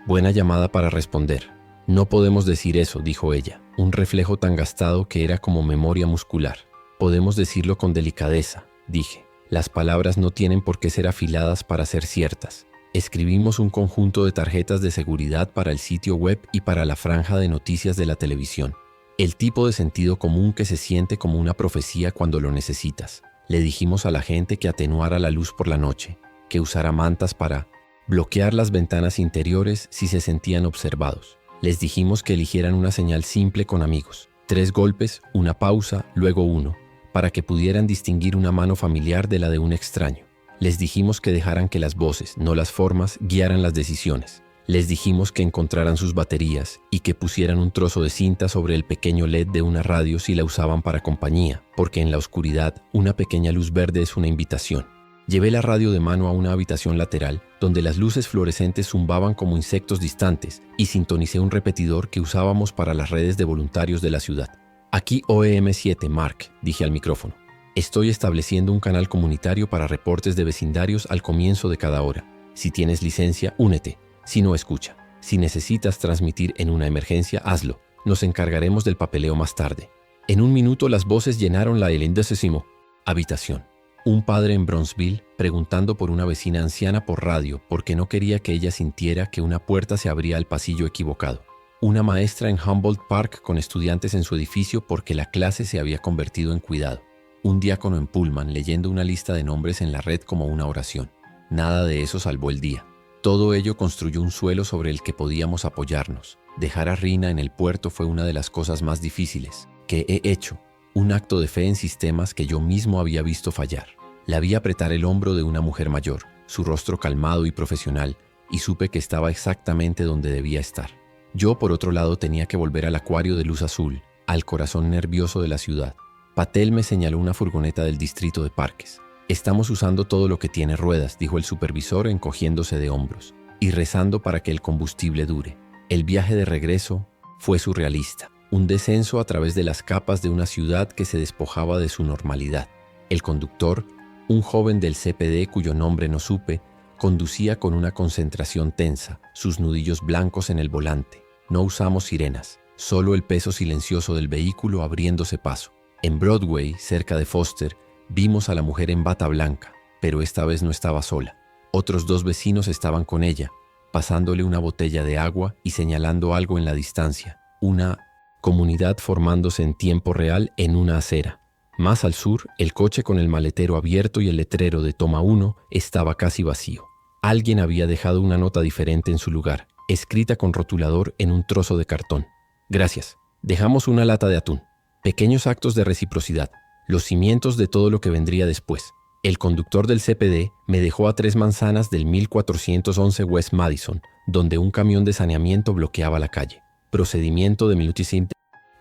buena llamada para responder. No podemos decir eso, dijo ella, un reflejo tan gastado que era como memoria muscular. Podemos decirlo con delicadeza, dije. Las palabras no tienen por qué ser afiladas para ser ciertas. Escribimos un conjunto de tarjetas de seguridad para el sitio web y para la franja de noticias de la televisión. El tipo de sentido común que se siente como una profecía cuando lo necesitas. Le dijimos a la gente que atenuara la luz por la noche, que usara mantas para bloquear las ventanas interiores si se sentían observados. Les dijimos que eligieran una señal simple con amigos. 3 golpes, una pausa, luego 1, para que pudieran distinguir una mano familiar de la de un extraño. Les dijimos que dejaran que las voces, no las formas, guiaran las decisiones. Les dijimos que encontraran sus baterías y que pusieran un trozo de cinta sobre el pequeño LED de una radio si la usaban para compañía, porque en la oscuridad una pequeña luz verde es una invitación. Llevé la radio de mano a una habitación lateral, donde las luces fluorescentes zumbaban como insectos distantes, y sintonicé un repetidor que usábamos para las redes de voluntarios de la ciudad. Aquí OEM7, Mark, dije al micrófono. Estoy estableciendo un canal comunitario para reportes de vecindarios al comienzo de cada hora. Si tienes licencia, únete. Si no, escucha. Si necesitas transmitir en una emergencia, hazlo. Nos encargaremos del papeleo más tarde. En un minuto las voces llenaron la elendecésimo habitación. Un padre en Bronzeville preguntando por una vecina anciana por radio porque no quería que ella sintiera que una puerta se abría al pasillo equivocado. Una maestra en Humboldt Park con estudiantes en su edificio porque la clase se había convertido en cuidado. Un diácono en Pullman leyendo una lista de nombres en la red como una oración. Nada de eso salvó el día. Todo ello construyó un suelo sobre el que podíamos apoyarnos. Dejar a Rina en el puerto fue una de las cosas más difíciles que he hecho. un acto de fe en sistemas que yo mismo había visto fallar. La vi apretar el hombro de una mujer mayor, su rostro calmado y profesional, y supe que estaba exactamente donde debía estar. Yo, por otro lado, tenía que volver al acuario de luz azul, al corazón nervioso de la ciudad. Patel me señaló una furgoneta del distrito de parques. «Estamos usando todo lo que tiene ruedas», dijo el supervisor encogiéndose de hombros, «y rezando para que el combustible dure». El viaje de regreso fue surrealista, un descenso a través de las capas de una ciudad que se despojaba de su normalidad. El conductor, un joven del CPD cuyo nombre no supe, conducía con una concentración tensa, sus nudillos blancos en el volante. No usamos sirenas, solo el peso silencioso del vehículo abriéndose paso. En Broadway, cerca de Foster, vimos a la mujer en bata blanca, pero esta vez no estaba sola. Otros 2 vecinos estaban con ella, pasándole una botella de agua y señalando algo en la distancia. Una comunidad formándose en tiempo real en una acera. Más al sur, el coche con el maletero abierto y el letrero de Toma 1 estaba casi vacío. Alguien había dejado una nota diferente en su lugar, escrita con rotulador en un trozo de cartón. «Gracias. Dejamos una lata de atún». Pequeños actos de reciprocidad, los cimientos de todo lo que vendría después. El conductor del CPD me dejó a 3 manzanas del 1411 West Madison, donde un camión de saneamiento bloqueaba la calle. «Procedimiento de multisystem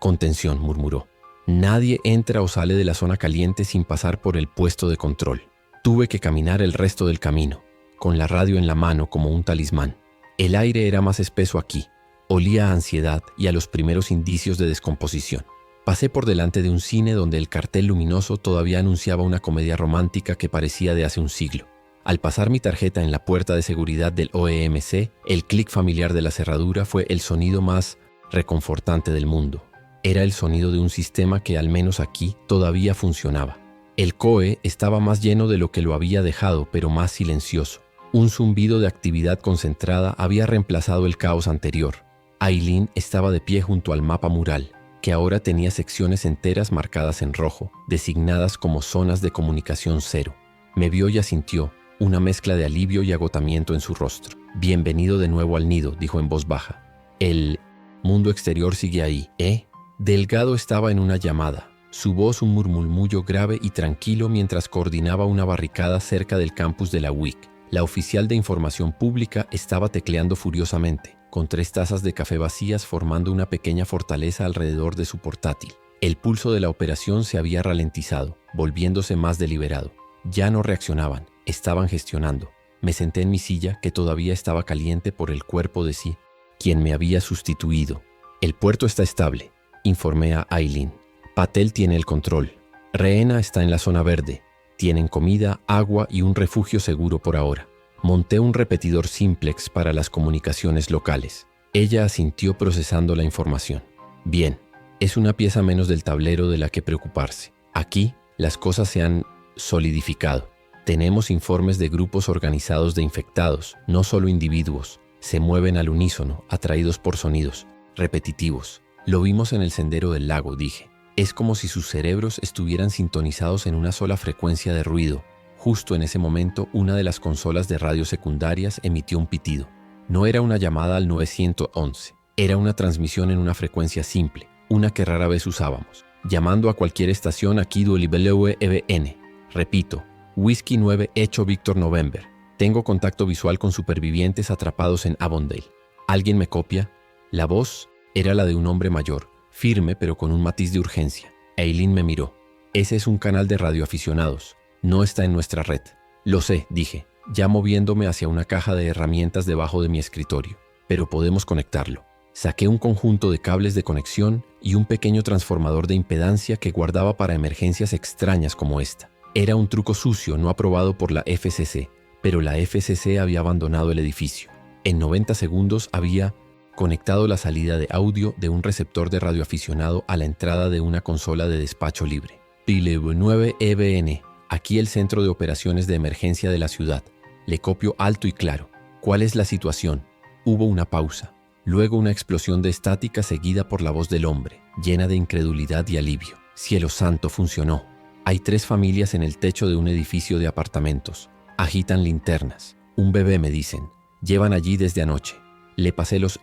contención», murmuró. «Nadie entra o sale de la zona caliente sin pasar por el puesto de control». Tuve que caminar el resto del camino, con la radio en la mano como un talismán. El aire era más espeso aquí, olía a ansiedad y a los primeros indicios de descomposición. Pasé por delante de un cine donde el cartel luminoso todavía anunciaba una comedia romántica que parecía de hace un siglo. Al pasar mi tarjeta en la puerta de seguridad del OEMC, el clic familiar de la cerradura fue el sonido más reconfortante del mundo. Era el sonido de un sistema que al menos aquí todavía funcionaba. El COE estaba más lleno de lo que lo había dejado, pero más silencioso. Un zumbido de actividad concentrada había reemplazado el caos anterior. Aileen estaba de pie junto al mapa mural, que ahora tenía secciones enteras marcadas en rojo, designadas como zonas de comunicación cero. Me vio y asintió, una mezcla de alivio y agotamiento en su rostro. «Bienvenido de nuevo al nido», dijo en voz baja. «El mundo exterior sigue ahí, ¿eh?» Delgado estaba en una llamada, su voz un murmullo grave y tranquilo mientras coordinaba una barricada cerca del campus de la UIC. La oficial de información pública estaba tecleando furiosamente, con 3 tazas de café vacías formando una pequeña fortaleza alrededor de su portátil. El pulso de la operación se había ralentizado, volviéndose más deliberado. Ya no reaccionaban, estaban gestionando. Me senté en mi silla, que todavía estaba caliente por el cuerpo de sí, quien me había sustituido. «El puerto está estable», informé a Aileen. «Patel tiene el control. Rehena está en la zona verde. Tienen comida, agua y un refugio seguro por ahora». Monté un repetidor simplex para las comunicaciones locales. Ella asintió procesando la información. «Bien, es una pieza menos del tablero de la que preocuparse. Aquí, las cosas se han solidificado. Tenemos informes de grupos organizados de infectados, no solo individuos. Se mueven al unísono, atraídos por sonidos repetitivos. Lo vimos en el sendero del lago», dije. «Es como si sus cerebros estuvieran sintonizados en una sola frecuencia de ruido». Justo en ese momento, una de las consolas de radio secundarias emitió un pitido. No era una llamada al 911, era una transmisión en una frecuencia simple, una que rara vez usábamos. «Llamando a cualquier estación aquí WEBN. Repito, Whisky 9 Echo Victor November. Tengo contacto visual con supervivientes atrapados en Avondale. ¿Alguien me copia?» La voz era la de un hombre mayor, firme pero con un matiz de urgencia. Aileen me miró. «Ese es un canal de radioaficionados. No está en nuestra red». «Lo sé», dije, ya moviéndome hacia una caja de herramientas debajo de mi escritorio. «Pero podemos conectarlo». Saqué un conjunto de cables de conexión y un pequeño transformador de impedancia que guardaba para emergencias extrañas como esta. Era un truco sucio no aprobado por la FCC, pero la FCC había abandonado el edificio. En 90 segundos había conectado la salida de audio de un receptor de radioaficionado a la entrada de una consola de despacho libre. «9 EBN. Aquí el centro de operaciones de emergencia de la ciudad. Le copio alto y claro. ¿Cuál es la situación?» Hubo una pausa. Luego una explosión de estática seguida por la voz del hombre, llena de incredulidad y alivio. «Cielo santo, funcionó. Hay 3 familias en el techo de un edificio de apartamentos. Agitan linternas. Un bebé, me dicen. Llevan allí desde anoche. Le pasé los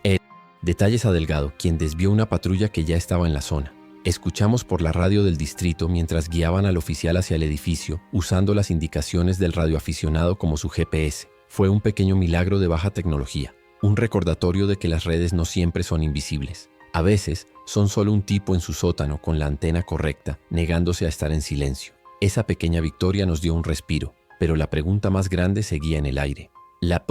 detalles a Delgado, quien desvió una patrulla que ya estaba en la zona. Escuchamos por la radio del distrito mientras guiaban al oficial hacia el edificio, usando las indicaciones del radioaficionado como su GPS. Fue un pequeño milagro de baja tecnología, un recordatorio de que las redes no siempre son invisibles. A veces, son solo un tipo en su sótano con la antena correcta, negándose a estar en silencio. Esa pequeña victoria nos dio un respiro, pero la pregunta más grande seguía en el aire. La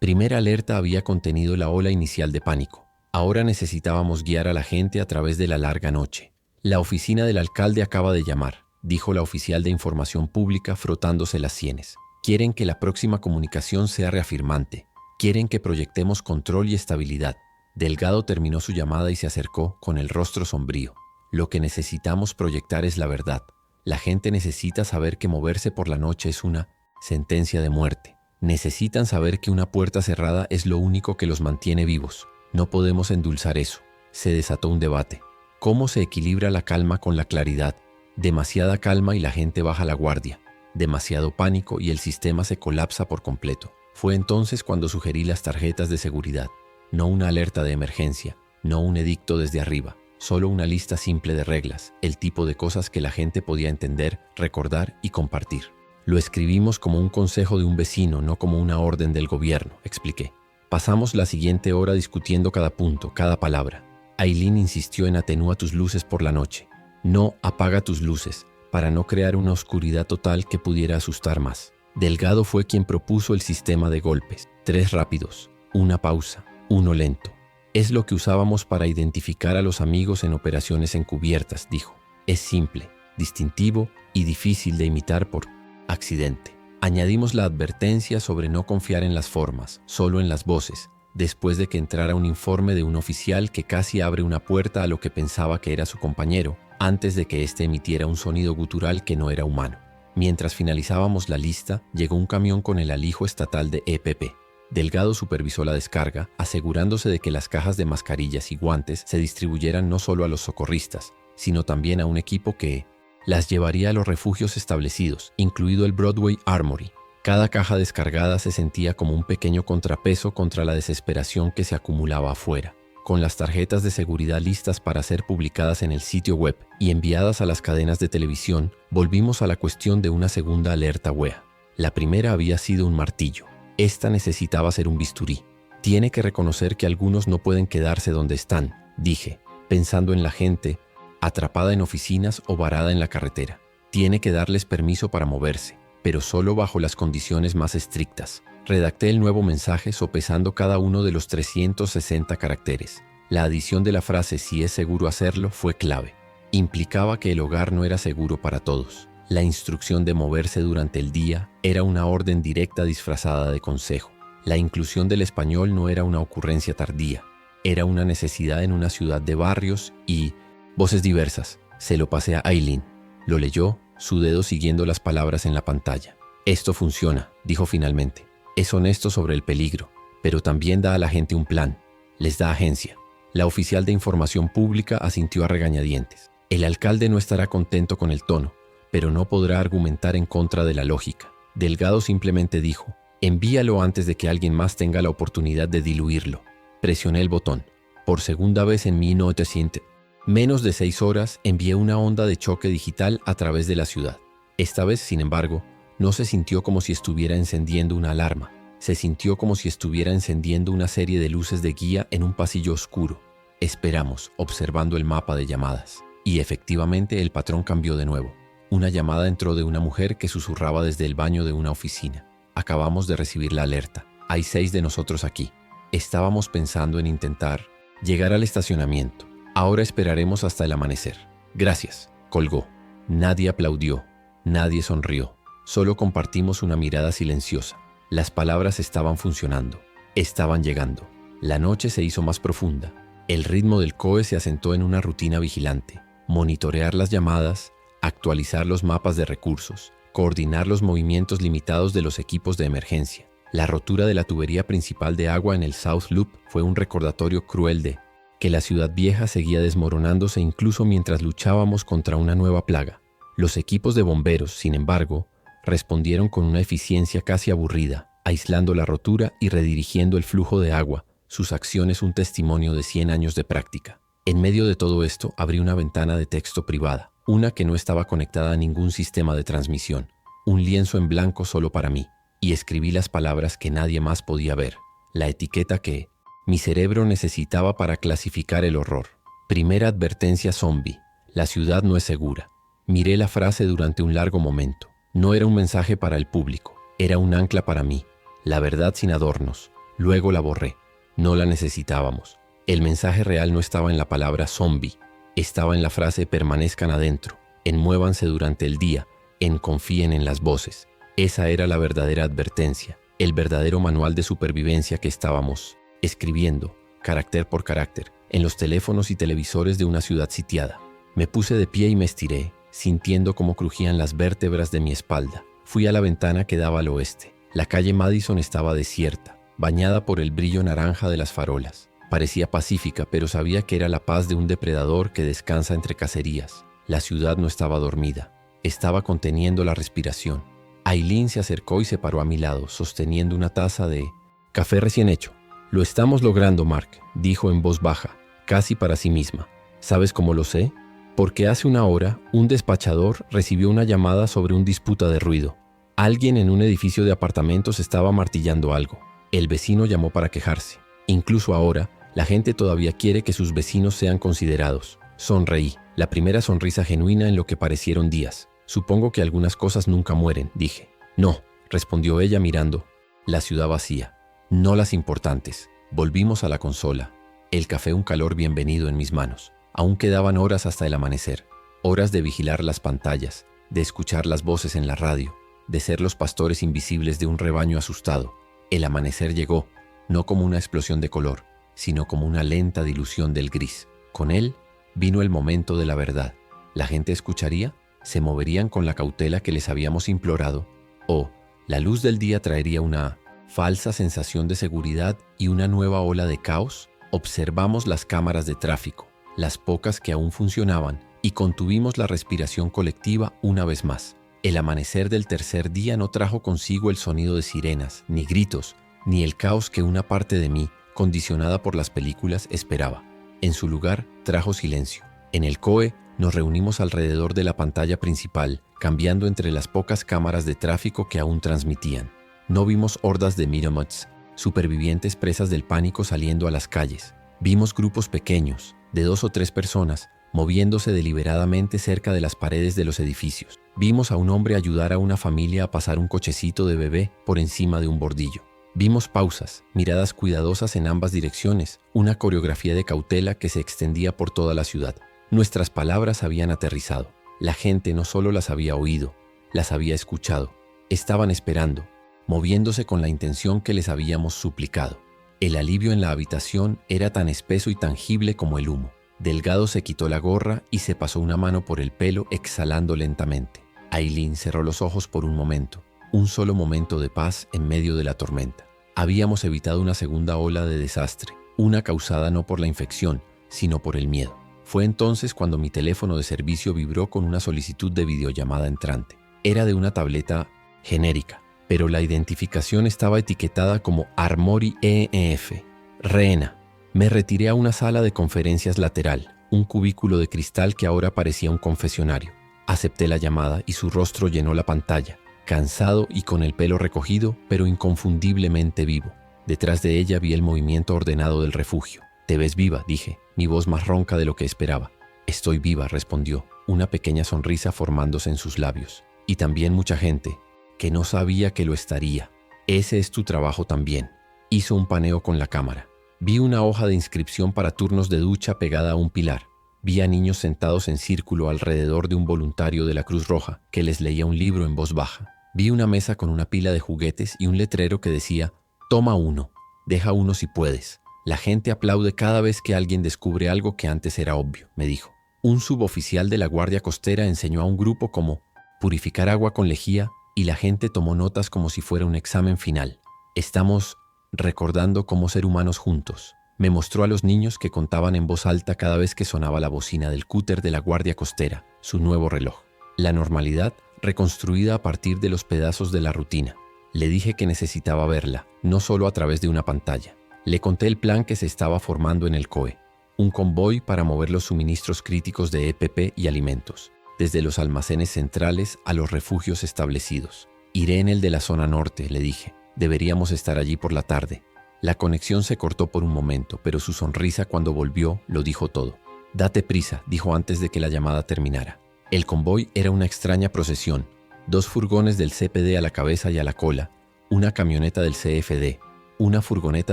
primera alerta había contenido la ola inicial de pánico. Ahora necesitábamos guiar a la gente a través de la larga noche. La oficina del alcalde acaba de llamar, dijo la oficial de información pública frotándose las sienes. Quieren que la próxima comunicación sea reafirmante. Quieren que proyectemos control y estabilidad. Delgado terminó su llamada y se acercó con el rostro sombrío. Lo que necesitamos proyectar es la verdad. La gente necesita saber que moverse por la noche es una sentencia de muerte. Necesitan saber que una puerta cerrada es lo único que los mantiene vivos. No podemos endulzar eso. Se desató un debate. ¿Cómo se equilibra la calma con la claridad? Demasiada calma y la gente baja la guardia. Demasiado pánico y el sistema se colapsa por completo. Fue entonces cuando sugerí las tarjetas de seguridad. No una alerta de emergencia, no un edicto desde arriba, solo una lista simple de reglas, el tipo de cosas que la gente podía entender, recordar y compartir. Lo escribimos como un consejo de un vecino, no como una orden del gobierno, expliqué. Pasamos la siguiente hora discutiendo cada punto, cada palabra. Aileen insistió en atenúa tus luces por la noche. No apaga tus luces, para no crear una oscuridad total que pudiera asustar más. Delgado fue quien propuso el sistema de golpes. 3 rápidos, una pausa, 1 lento. Es lo que usábamos para identificar a los amigos en operaciones encubiertas, dijo. Es simple, distintivo y difícil de imitar por accidente. Añadimos la advertencia sobre no confiar en las formas, solo en las voces, después de que entrara un informe de un oficial que casi abre una puerta a lo que pensaba que era su compañero, antes de que éste emitiera un sonido gutural que no era humano. Mientras finalizábamos la lista, llegó un camión con el alijo estatal de EPP. Delgado supervisó la descarga, asegurándose de que las cajas de mascarillas y guantes se distribuyeran no solo a los socorristas, sino también a un equipo que las llevaría a los refugios establecidos, incluido el Broadway Armory. Cada caja descargada se sentía como un pequeño contrapeso contra la desesperación que se acumulaba afuera. Con las tarjetas de seguridad listas para ser publicadas en el sitio web y enviadas a las cadenas de televisión, volvimos a la cuestión de una segunda alerta WEA. La primera había sido un martillo. Esta necesitaba ser un bisturí. Tiene que reconocer que algunos no pueden quedarse donde están, dije, pensando en la gente atrapada en oficinas o varada en la carretera. Tiene que darles permiso para moverse, pero solo bajo las condiciones más estrictas. Redacté el nuevo mensaje sopesando cada uno de los 360 caracteres. La adición de la frase «si es seguro hacerlo» fue clave. Implicaba que el hogar no era seguro para todos. La instrucción de moverse durante el día era una orden directa disfrazada de consejo. La inclusión del español no era una ocurrencia tardía. Era una necesidad en una ciudad de barrios y voces diversas. Se lo pasé a Aileen. Lo leyó, su dedo siguiendo las palabras en la pantalla. Esto funciona, dijo finalmente. Es honesto sobre el peligro, pero también da a la gente un plan. Les da agencia. La oficial de información pública asintió a regañadientes. El alcalde no estará contento con el tono, pero no podrá argumentar en contra de la lógica. Delgado simplemente dijo, envíalo antes de que alguien más tenga la oportunidad de diluirlo. Presioné el botón. Por segunda vez en 1900. Menos de 6 horas envié una onda de choque digital a través de la ciudad. Esta vez, sin embargo, no se sintió como si estuviera encendiendo una alarma. Se sintió como si estuviera encendiendo una serie de luces de guía en un pasillo oscuro. Esperamos, observando el mapa de llamadas. Y efectivamente el patrón cambió de nuevo. Una llamada entró de una mujer que susurraba desde el baño de una oficina. Acabamos de recibir la alerta. Hay 6 de nosotros aquí. Estábamos pensando en intentar llegar al estacionamiento. Ahora esperaremos hasta el amanecer. Gracias. Colgó. Nadie aplaudió. Nadie sonrió. Solo compartimos una mirada silenciosa. Las palabras estaban funcionando. Estaban llegando. La noche se hizo más profunda. El ritmo del COE se asentó en una rutina vigilante. Monitorear las llamadas, actualizar los mapas de recursos, coordinar los movimientos limitados de los equipos de emergencia. La rotura de la tubería principal de agua en el South Loop fue un recordatorio cruel de que la ciudad vieja seguía desmoronándose incluso mientras luchábamos contra una nueva plaga. Los equipos de bomberos, sin embargo, respondieron con una eficiencia casi aburrida, aislando la rotura y redirigiendo el flujo de agua, sus acciones un testimonio de 100 años de práctica. En medio de todo esto, abrí una ventana de texto privada, una que no estaba conectada a ningún sistema de transmisión, un lienzo en blanco solo para mí, y escribí las palabras que nadie más podía ver, la etiqueta que mi cerebro necesitaba para clasificar el horror. Primera advertencia zombie: la ciudad no es segura. Miré la frase durante un largo momento. No era un mensaje para el público, era un ancla para mí, la verdad sin adornos. Luego la borré. No la necesitábamos. El mensaje real no estaba en la palabra zombie, estaba en la frase permanezcan adentro, en muévanse durante el día, en confíen en las voces. Esa era la verdadera advertencia, el verdadero manual de supervivencia que estábamos escribiendo, carácter por carácter, en los teléfonos y televisores de una ciudad sitiada. Me puse de pie y me estiré, sintiendo cómo crujían las vértebras de mi espalda. Fui a la ventana que daba al oeste. La calle Madison estaba desierta, bañada por el brillo naranja de las farolas. Parecía pacífica, pero sabía que era la paz de un depredador que descansa entre cacerías. La ciudad no estaba dormida, estaba conteniendo la respiración. Aileen se acercó y se paró a mi lado, sosteniendo una taza de café recién hecho. «Lo estamos logrando, Mark», dijo en voz baja, casi para sí misma. «¿Sabes cómo lo sé? Porque hace una hora un despachador recibió una llamada sobre una disputa de ruido. Alguien en un edificio de apartamentos estaba martillando algo. El vecino llamó para quejarse. Incluso ahora, la gente todavía quiere que sus vecinos sean considerados». Sonreí, la primera sonrisa genuina en lo que parecieron días. «Supongo que algunas cosas nunca mueren», dije. «No», respondió ella mirando la ciudad vacía. «No las importantes». Volvimos a la consola. El café un calor bienvenido en mis manos. Aún quedaban horas hasta el amanecer. Horas de vigilar las pantallas, de escuchar las voces en la radio, de ser los pastores invisibles de un rebaño asustado. El amanecer llegó, no como una explosión de color, sino como una lenta dilución del gris. Con él vino el momento de la verdad. ¿La gente escucharía? ¿Se moverían con la cautela que les habíamos implorado? ¿O la luz del día traería una falsa sensación de seguridad y una nueva ola de caos? Observamos las cámaras de tráfico, las pocas que aún funcionaban, y contuvimos la respiración colectiva una vez más. El amanecer del tercer día no trajo consigo el sonido de sirenas, ni gritos, ni el caos que una parte de mí, condicionada por las películas, esperaba. En su lugar, trajo silencio. En el COE nos reunimos alrededor de la pantalla principal, cambiando entre las pocas cámaras de tráfico que aún transmitían. No vimos hordas de Miramots, supervivientes presas del pánico saliendo a las calles. Vimos grupos pequeños, de 2 o 3 personas, moviéndose deliberadamente cerca de las paredes de los edificios. Vimos a un hombre ayudar a una familia a pasar un cochecito de bebé por encima de un bordillo. Vimos pausas, miradas cuidadosas en ambas direcciones, una coreografía de cautela que se extendía por toda la ciudad. Nuestras palabras habían aterrizado. La gente no solo las había oído, las había escuchado. Estaban esperando, moviéndose con la intención que les habíamos suplicado. El alivio en la habitación era tan espeso y tangible como el humo. Delgado se quitó la gorra y se pasó una mano por el pelo, exhalando lentamente. Aileen cerró los ojos por un momento, un solo momento de paz en medio de la tormenta. Habíamos evitado una segunda ola de desastre, una causada no por la infección, sino por el miedo. Fue entonces cuando mi teléfono de servicio vibró con una solicitud de videollamada entrante. Era de una tableta genérica, pero la identificación estaba etiquetada como Armory EF. Rehena. Me retiré a una sala de conferencias lateral, un cubículo de cristal que ahora parecía un confesionario. Acepté la llamada y su rostro llenó la pantalla, cansado y con el pelo recogido, pero inconfundiblemente vivo. Detrás de ella vi el movimiento ordenado del refugio. «Te ves viva», dije, mi voz más ronca de lo que esperaba. «Estoy viva», respondió, una pequeña sonrisa formándose en sus labios. «Y también mucha gente que no sabía que lo estaría. Ese es tu trabajo también». Hizo un paneo con la cámara. Vi una hoja de inscripción para turnos de ducha pegada a un pilar. Vi a niños sentados en círculo alrededor de un voluntario de la Cruz Roja que les leía un libro en voz baja. Vi una mesa con una pila de juguetes y un letrero que decía: «Toma uno, deja uno si puedes». «La gente aplaude cada vez que alguien descubre algo que antes era obvio», me dijo. Un suboficial de la Guardia Costera enseñó a un grupo cómo purificar agua con lejía y la gente tomó notas como si fuera un examen final. «Estamos recordando cómo ser humanos juntos». Me mostró a los niños que contaban en voz alta cada vez que sonaba la bocina del cúter de la Guardia Costera, su nuevo reloj. La normalidad reconstruida a partir de los pedazos de la rutina. Le dije que necesitaba verla, no solo a través de una pantalla. Le conté el plan que se estaba formando en el COE. un convoy para mover los suministros críticos de EPP y alimentos, desde los almacenes centrales a los refugios establecidos. Iré en el de la zona norte, le dije. Deberíamos estar allí por la tarde. La conexión se cortó por un momento, pero su sonrisa cuando volvió lo dijo todo. Date prisa, dijo antes de que la llamada terminara. El convoy era una extraña procesión. 2 furgones del CPD a la cabeza y a la cola, una camioneta del CFD, una furgoneta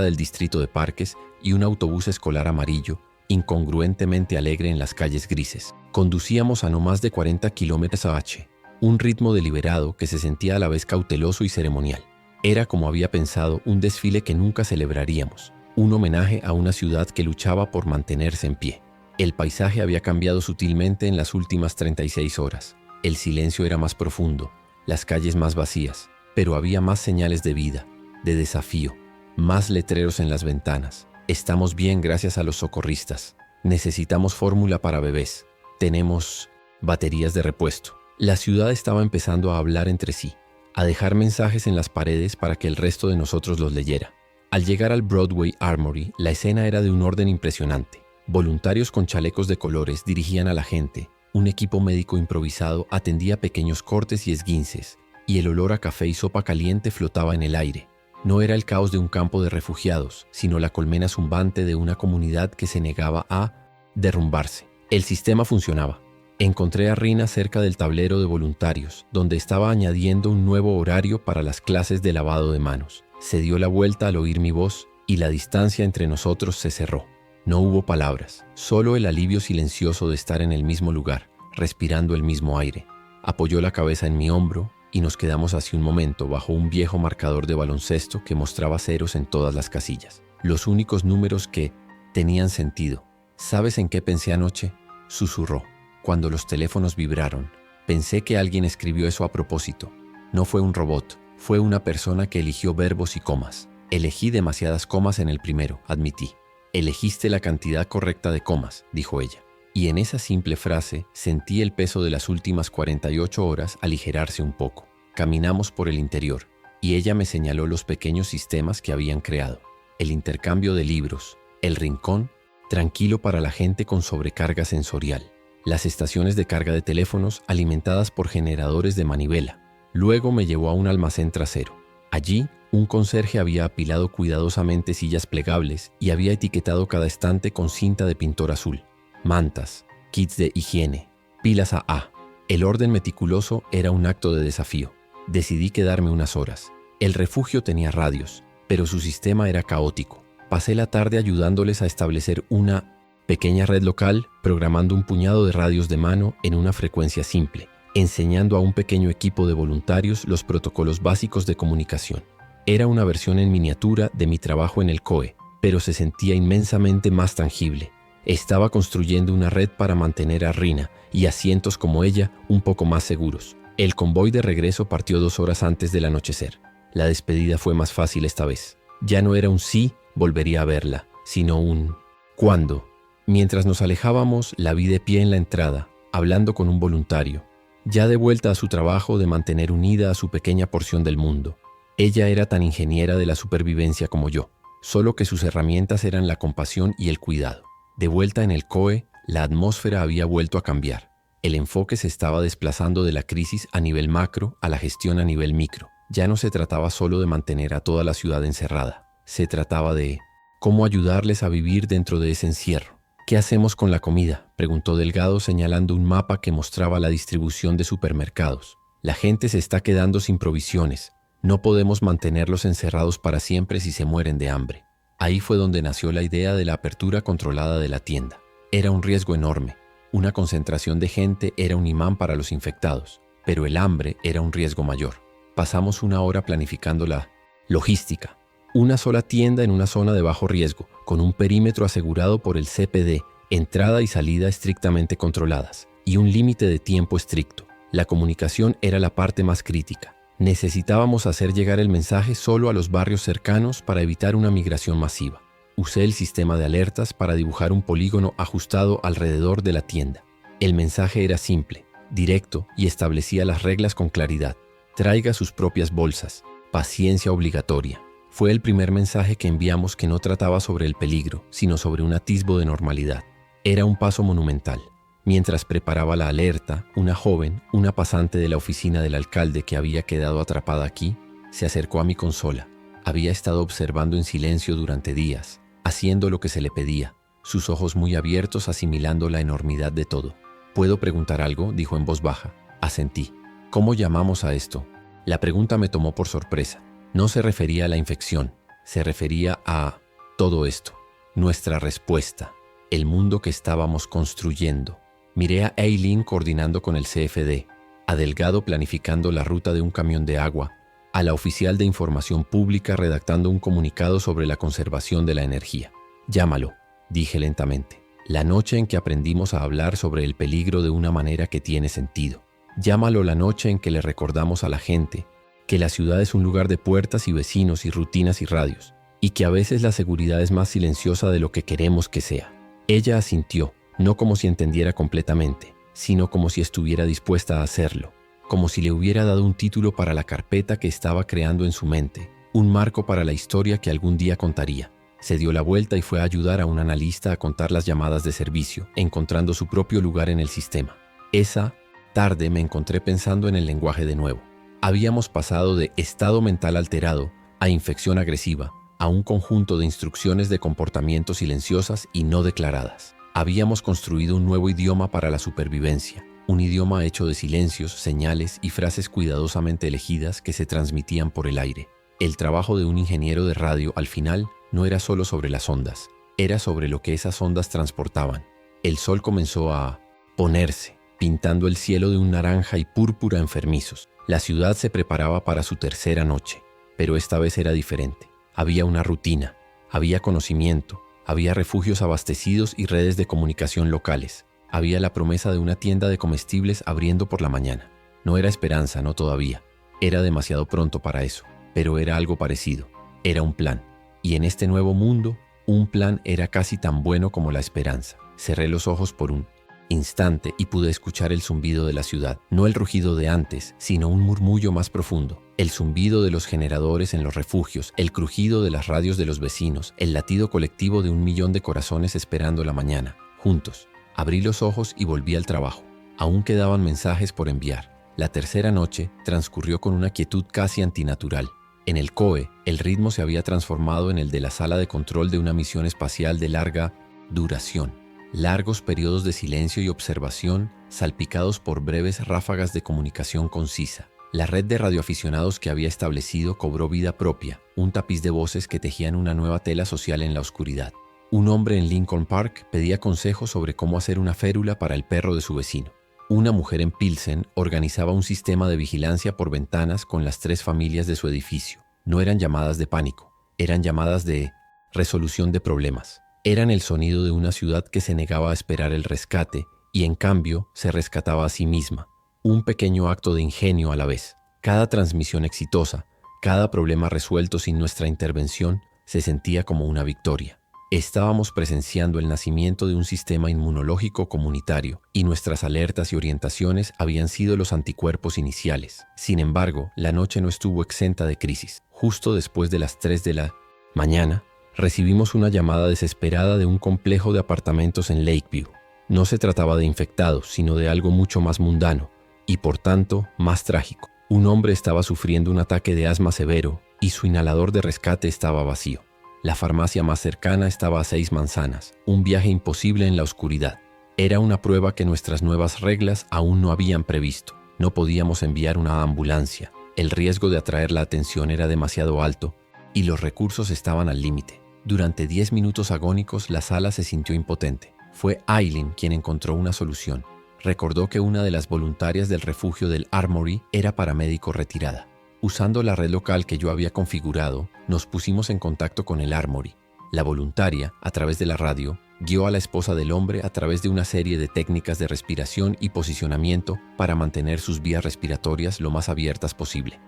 del distrito de parques y un autobús escolar amarillo, incongruentemente alegre en las calles grises. Conducíamos a no más de 40 km/h, un ritmo deliberado que se sentía a la vez cauteloso y ceremonial. Era, como había pensado, un desfile que nunca celebraríamos, un homenaje a una ciudad que luchaba por mantenerse en pie. El paisaje había cambiado sutilmente en las últimas 36 horas. El silencio era más profundo, las calles más vacías, pero había más señales de vida, de desafío, más letreros en las ventanas. Estamos bien gracias a los socorristas. Necesitamos fórmula para bebés. Tenemos baterías de repuesto. La ciudad estaba empezando a hablar entre sí, a dejar mensajes en las paredes para que el resto de nosotros los leyera. Al llegar al Broadway Armory, la escena era de un orden impresionante. Voluntarios con chalecos de colores dirigían a la gente. Un equipo médico improvisado atendía pequeños cortes y esguinces, y el olor a café y sopa caliente flotaba en el aire. No era el caos de un campo de refugiados, sino la colmena zumbante de una comunidad que se negaba a derrumbarse. El sistema funcionaba. Encontré a Rina cerca del tablero de voluntarios, donde estaba añadiendo un nuevo horario para las clases de lavado de manos. Se dio la vuelta al oír mi voz y la distancia entre nosotros se cerró. No hubo palabras, solo el alivio silencioso de estar en el mismo lugar, respirando el mismo aire. Apoyó la cabeza en mi hombro y nos quedamos así un momento bajo un viejo marcador de baloncesto que mostraba ceros en todas las casillas. Los únicos números que tenían sentido. ¿Sabes en qué pensé anoche?, susurró. Cuando los teléfonos vibraron, pensé que alguien escribió eso a propósito. No fue un robot, fue una persona que eligió verbos y comas. Elegí demasiadas comas en el primero, admití. Elegiste la cantidad correcta de comas, dijo ella. Y en esa simple frase sentí el peso de las últimas 48 horas aligerarse un poco. Caminamos por el interior, y ella me señaló los pequeños sistemas que habían creado. El intercambio de libros, el rincón, tranquilo para la gente con sobrecarga sensorial. Las estaciones de carga de teléfonos alimentadas por generadores de manivela. Luego me llevó a un almacén trasero. Allí, un conserje había apilado cuidadosamente sillas plegables y había etiquetado cada estante con cinta de pintor azul. Mantas, kits de higiene, pilas AA. El orden meticuloso era un acto de desafío. Decidí quedarme unas horas. El refugio tenía radios, pero su sistema era caótico. Pasé la tarde ayudándoles a establecer una pequeña red local, programando un puñado de radios de mano en una frecuencia simple, enseñando a un pequeño equipo de voluntarios los protocolos básicos de comunicación. Era una versión en miniatura de mi trabajo en el COE, pero se sentía inmensamente más tangible. Estaba construyendo una red para mantener a Rina y a cientos como ella un poco más seguros. El convoy de regreso partió 2 horas antes del anochecer. La despedida fue más fácil esta vez. Ya no era un sí, volvería a verla, sino un ¿cuándo? Mientras nos alejábamos, la vi de pie en la entrada, hablando con un voluntario, ya de vuelta a su trabajo de mantener unida a su pequeña porción del mundo. Ella era tan ingeniera de la supervivencia como yo, solo que sus herramientas eran la compasión y el cuidado. De vuelta en el COE, la atmósfera había vuelto a cambiar. El enfoque se estaba desplazando de la crisis a nivel macro a la gestión a nivel micro. Ya no se trataba solo de mantener a toda la ciudad encerrada. Se trataba de cómo ayudarles a vivir dentro de ese encierro. ¿Qué hacemos con la comida?, preguntó Delgado señalando un mapa que mostraba la distribución de supermercados. La gente se está quedando sin provisiones. No podemos mantenerlos encerrados para siempre si se mueren de hambre. Ahí fue donde nació la idea de la apertura controlada de la tienda. Era un riesgo enorme. Una concentración de gente era un imán para los infectados, pero el hambre era un riesgo mayor. Pasamos 1 hora planificando la logística. Una sola tienda en una zona de bajo riesgo, con un perímetro asegurado por el CPD, entrada y salida estrictamente controladas, y un límite de tiempo estricto. La comunicación era la parte más crítica. Necesitábamos hacer llegar el mensaje solo a los barrios cercanos para evitar una migración masiva. Usé el sistema de alertas para dibujar un polígono ajustado alrededor de la tienda. El mensaje era simple, directo y establecía las reglas con claridad. Traiga sus propias bolsas. Paciencia obligatoria. Fue el primer mensaje que enviamos que no trataba sobre el peligro, sino sobre un atisbo de normalidad. Era un paso monumental. Mientras preparaba la alerta, una joven, una pasante de la oficina del alcalde que había quedado atrapada aquí, se acercó a mi consola. Había estado observando en silencio durante días, haciendo lo que se le pedía, sus ojos muy abiertos asimilando la enormidad de todo. «¿Puedo preguntar algo?», dijo en voz baja. Asentí. «¿Cómo llamamos a esto?». La pregunta me tomó por sorpresa. No se refería a la infección, se refería a todo esto. Nuestra respuesta, el mundo que estábamos construyendo. Miré a Eileen coordinando con el CFD, a Delgado planificando la ruta de un camión de agua, a la oficial de información pública redactando un comunicado sobre la conservación de la energía. «Llámalo», dije lentamente. «La noche en que aprendimos a hablar sobre el peligro de una manera que tiene sentido. Llámalo la noche en que le recordamos a la gente que la ciudad es un lugar de puertas y vecinos y rutinas y radios, y que a veces la seguridad es más silenciosa de lo que queremos que sea». Ella asintió, no como si entendiera completamente, sino como si estuviera dispuesta a hacerlo, como si le hubiera dado un título para la carpeta que estaba creando en su mente, un marco para la historia que algún día contaría. Se dio la vuelta y fue a ayudar a un analista a contar las llamadas de servicio, encontrando su propio lugar en el sistema. Esa tarde me encontré pensando en el lenguaje de nuevo. Habíamos pasado de estado mental alterado a infección agresiva, a un conjunto de instrucciones de comportamiento silenciosas y no declaradas. Habíamos construido un nuevo idioma para la supervivencia, un idioma hecho de silencios, señales y frases cuidadosamente elegidas que se transmitían por el aire. El trabajo de un ingeniero de radio, al final, no era solo sobre las ondas, era sobre lo que esas ondas transportaban. El sol comenzó a ponerse, pintando el cielo de un naranja y púrpura enfermizos. La ciudad se preparaba para su tercera noche, pero esta vez era diferente. Había una rutina, había conocimiento, había refugios abastecidos y redes de comunicación locales. Había la promesa de una tienda de comestibles abriendo por la mañana. No era esperanza, no todavía. Era demasiado pronto para eso, pero era algo parecido. Era un plan. Y en este nuevo mundo, un plan era casi tan bueno como la esperanza. Cerré los ojos por un instante y pude escuchar el zumbido de la ciudad, no el rugido de antes, sino un murmullo más profundo, el zumbido de los generadores en los refugios, el crujido de las radios de los vecinos, el latido colectivo de 1.000.000 de corazones esperando la mañana, juntos. Abrí los ojos y volví al trabajo. Aún quedaban mensajes por enviar. La tercera noche transcurrió con una quietud casi antinatural. En el COE, el ritmo se había transformado en el de la sala de control de una misión espacial de larga duración. Largos periodos de silencio y observación, salpicados por breves ráfagas de comunicación concisa. La red de radioaficionados que había establecido cobró vida propia, un tapiz de voces que tejían una nueva tela social en la oscuridad. Un hombre en Lincoln Park pedía consejos sobre cómo hacer una férula para el perro de su vecino. Una mujer en Pilsen organizaba un sistema de vigilancia por ventanas con las 3 familias de su edificio. No eran llamadas de pánico, eran llamadas de resolución de problemas. Eran el sonido de una ciudad que se negaba a esperar el rescate y en cambio se rescataba a sí misma. Un pequeño acto de ingenio a la vez. Cada transmisión exitosa, cada problema resuelto sin nuestra intervención, se sentía como una victoria. Estábamos presenciando el nacimiento de un sistema inmunológico comunitario y nuestras alertas y orientaciones habían sido los anticuerpos iniciales. Sin embargo, la noche no estuvo exenta de crisis. Justo después de las 3 de la mañana, recibimos una llamada desesperada de un complejo de apartamentos en Lakeview. No se trataba de infectados, sino de algo mucho más mundano y, por tanto, más trágico. Un hombre estaba sufriendo un ataque de asma severo y su inhalador de rescate estaba vacío. La farmacia más cercana estaba a 6 manzanas, un viaje imposible en la oscuridad. Era una prueba que nuestras nuevas reglas aún no habían previsto. No podíamos enviar una ambulancia. El riesgo de atraer la atención era demasiado alto y los recursos estaban al límite. Durante 10 minutos agónicos, la sala se sintió impotente. Fue Eileen quien encontró una solución. Recordó que una de las voluntarias del refugio del Armory era paramédico retirada. Usando la red local que yo había configurado, nos pusimos en contacto con el Armory. La voluntaria, a través de la radio, guió a la esposa del hombre a través de una serie de técnicas de respiración y posicionamiento para mantener sus vías respiratorias lo más abiertas posible.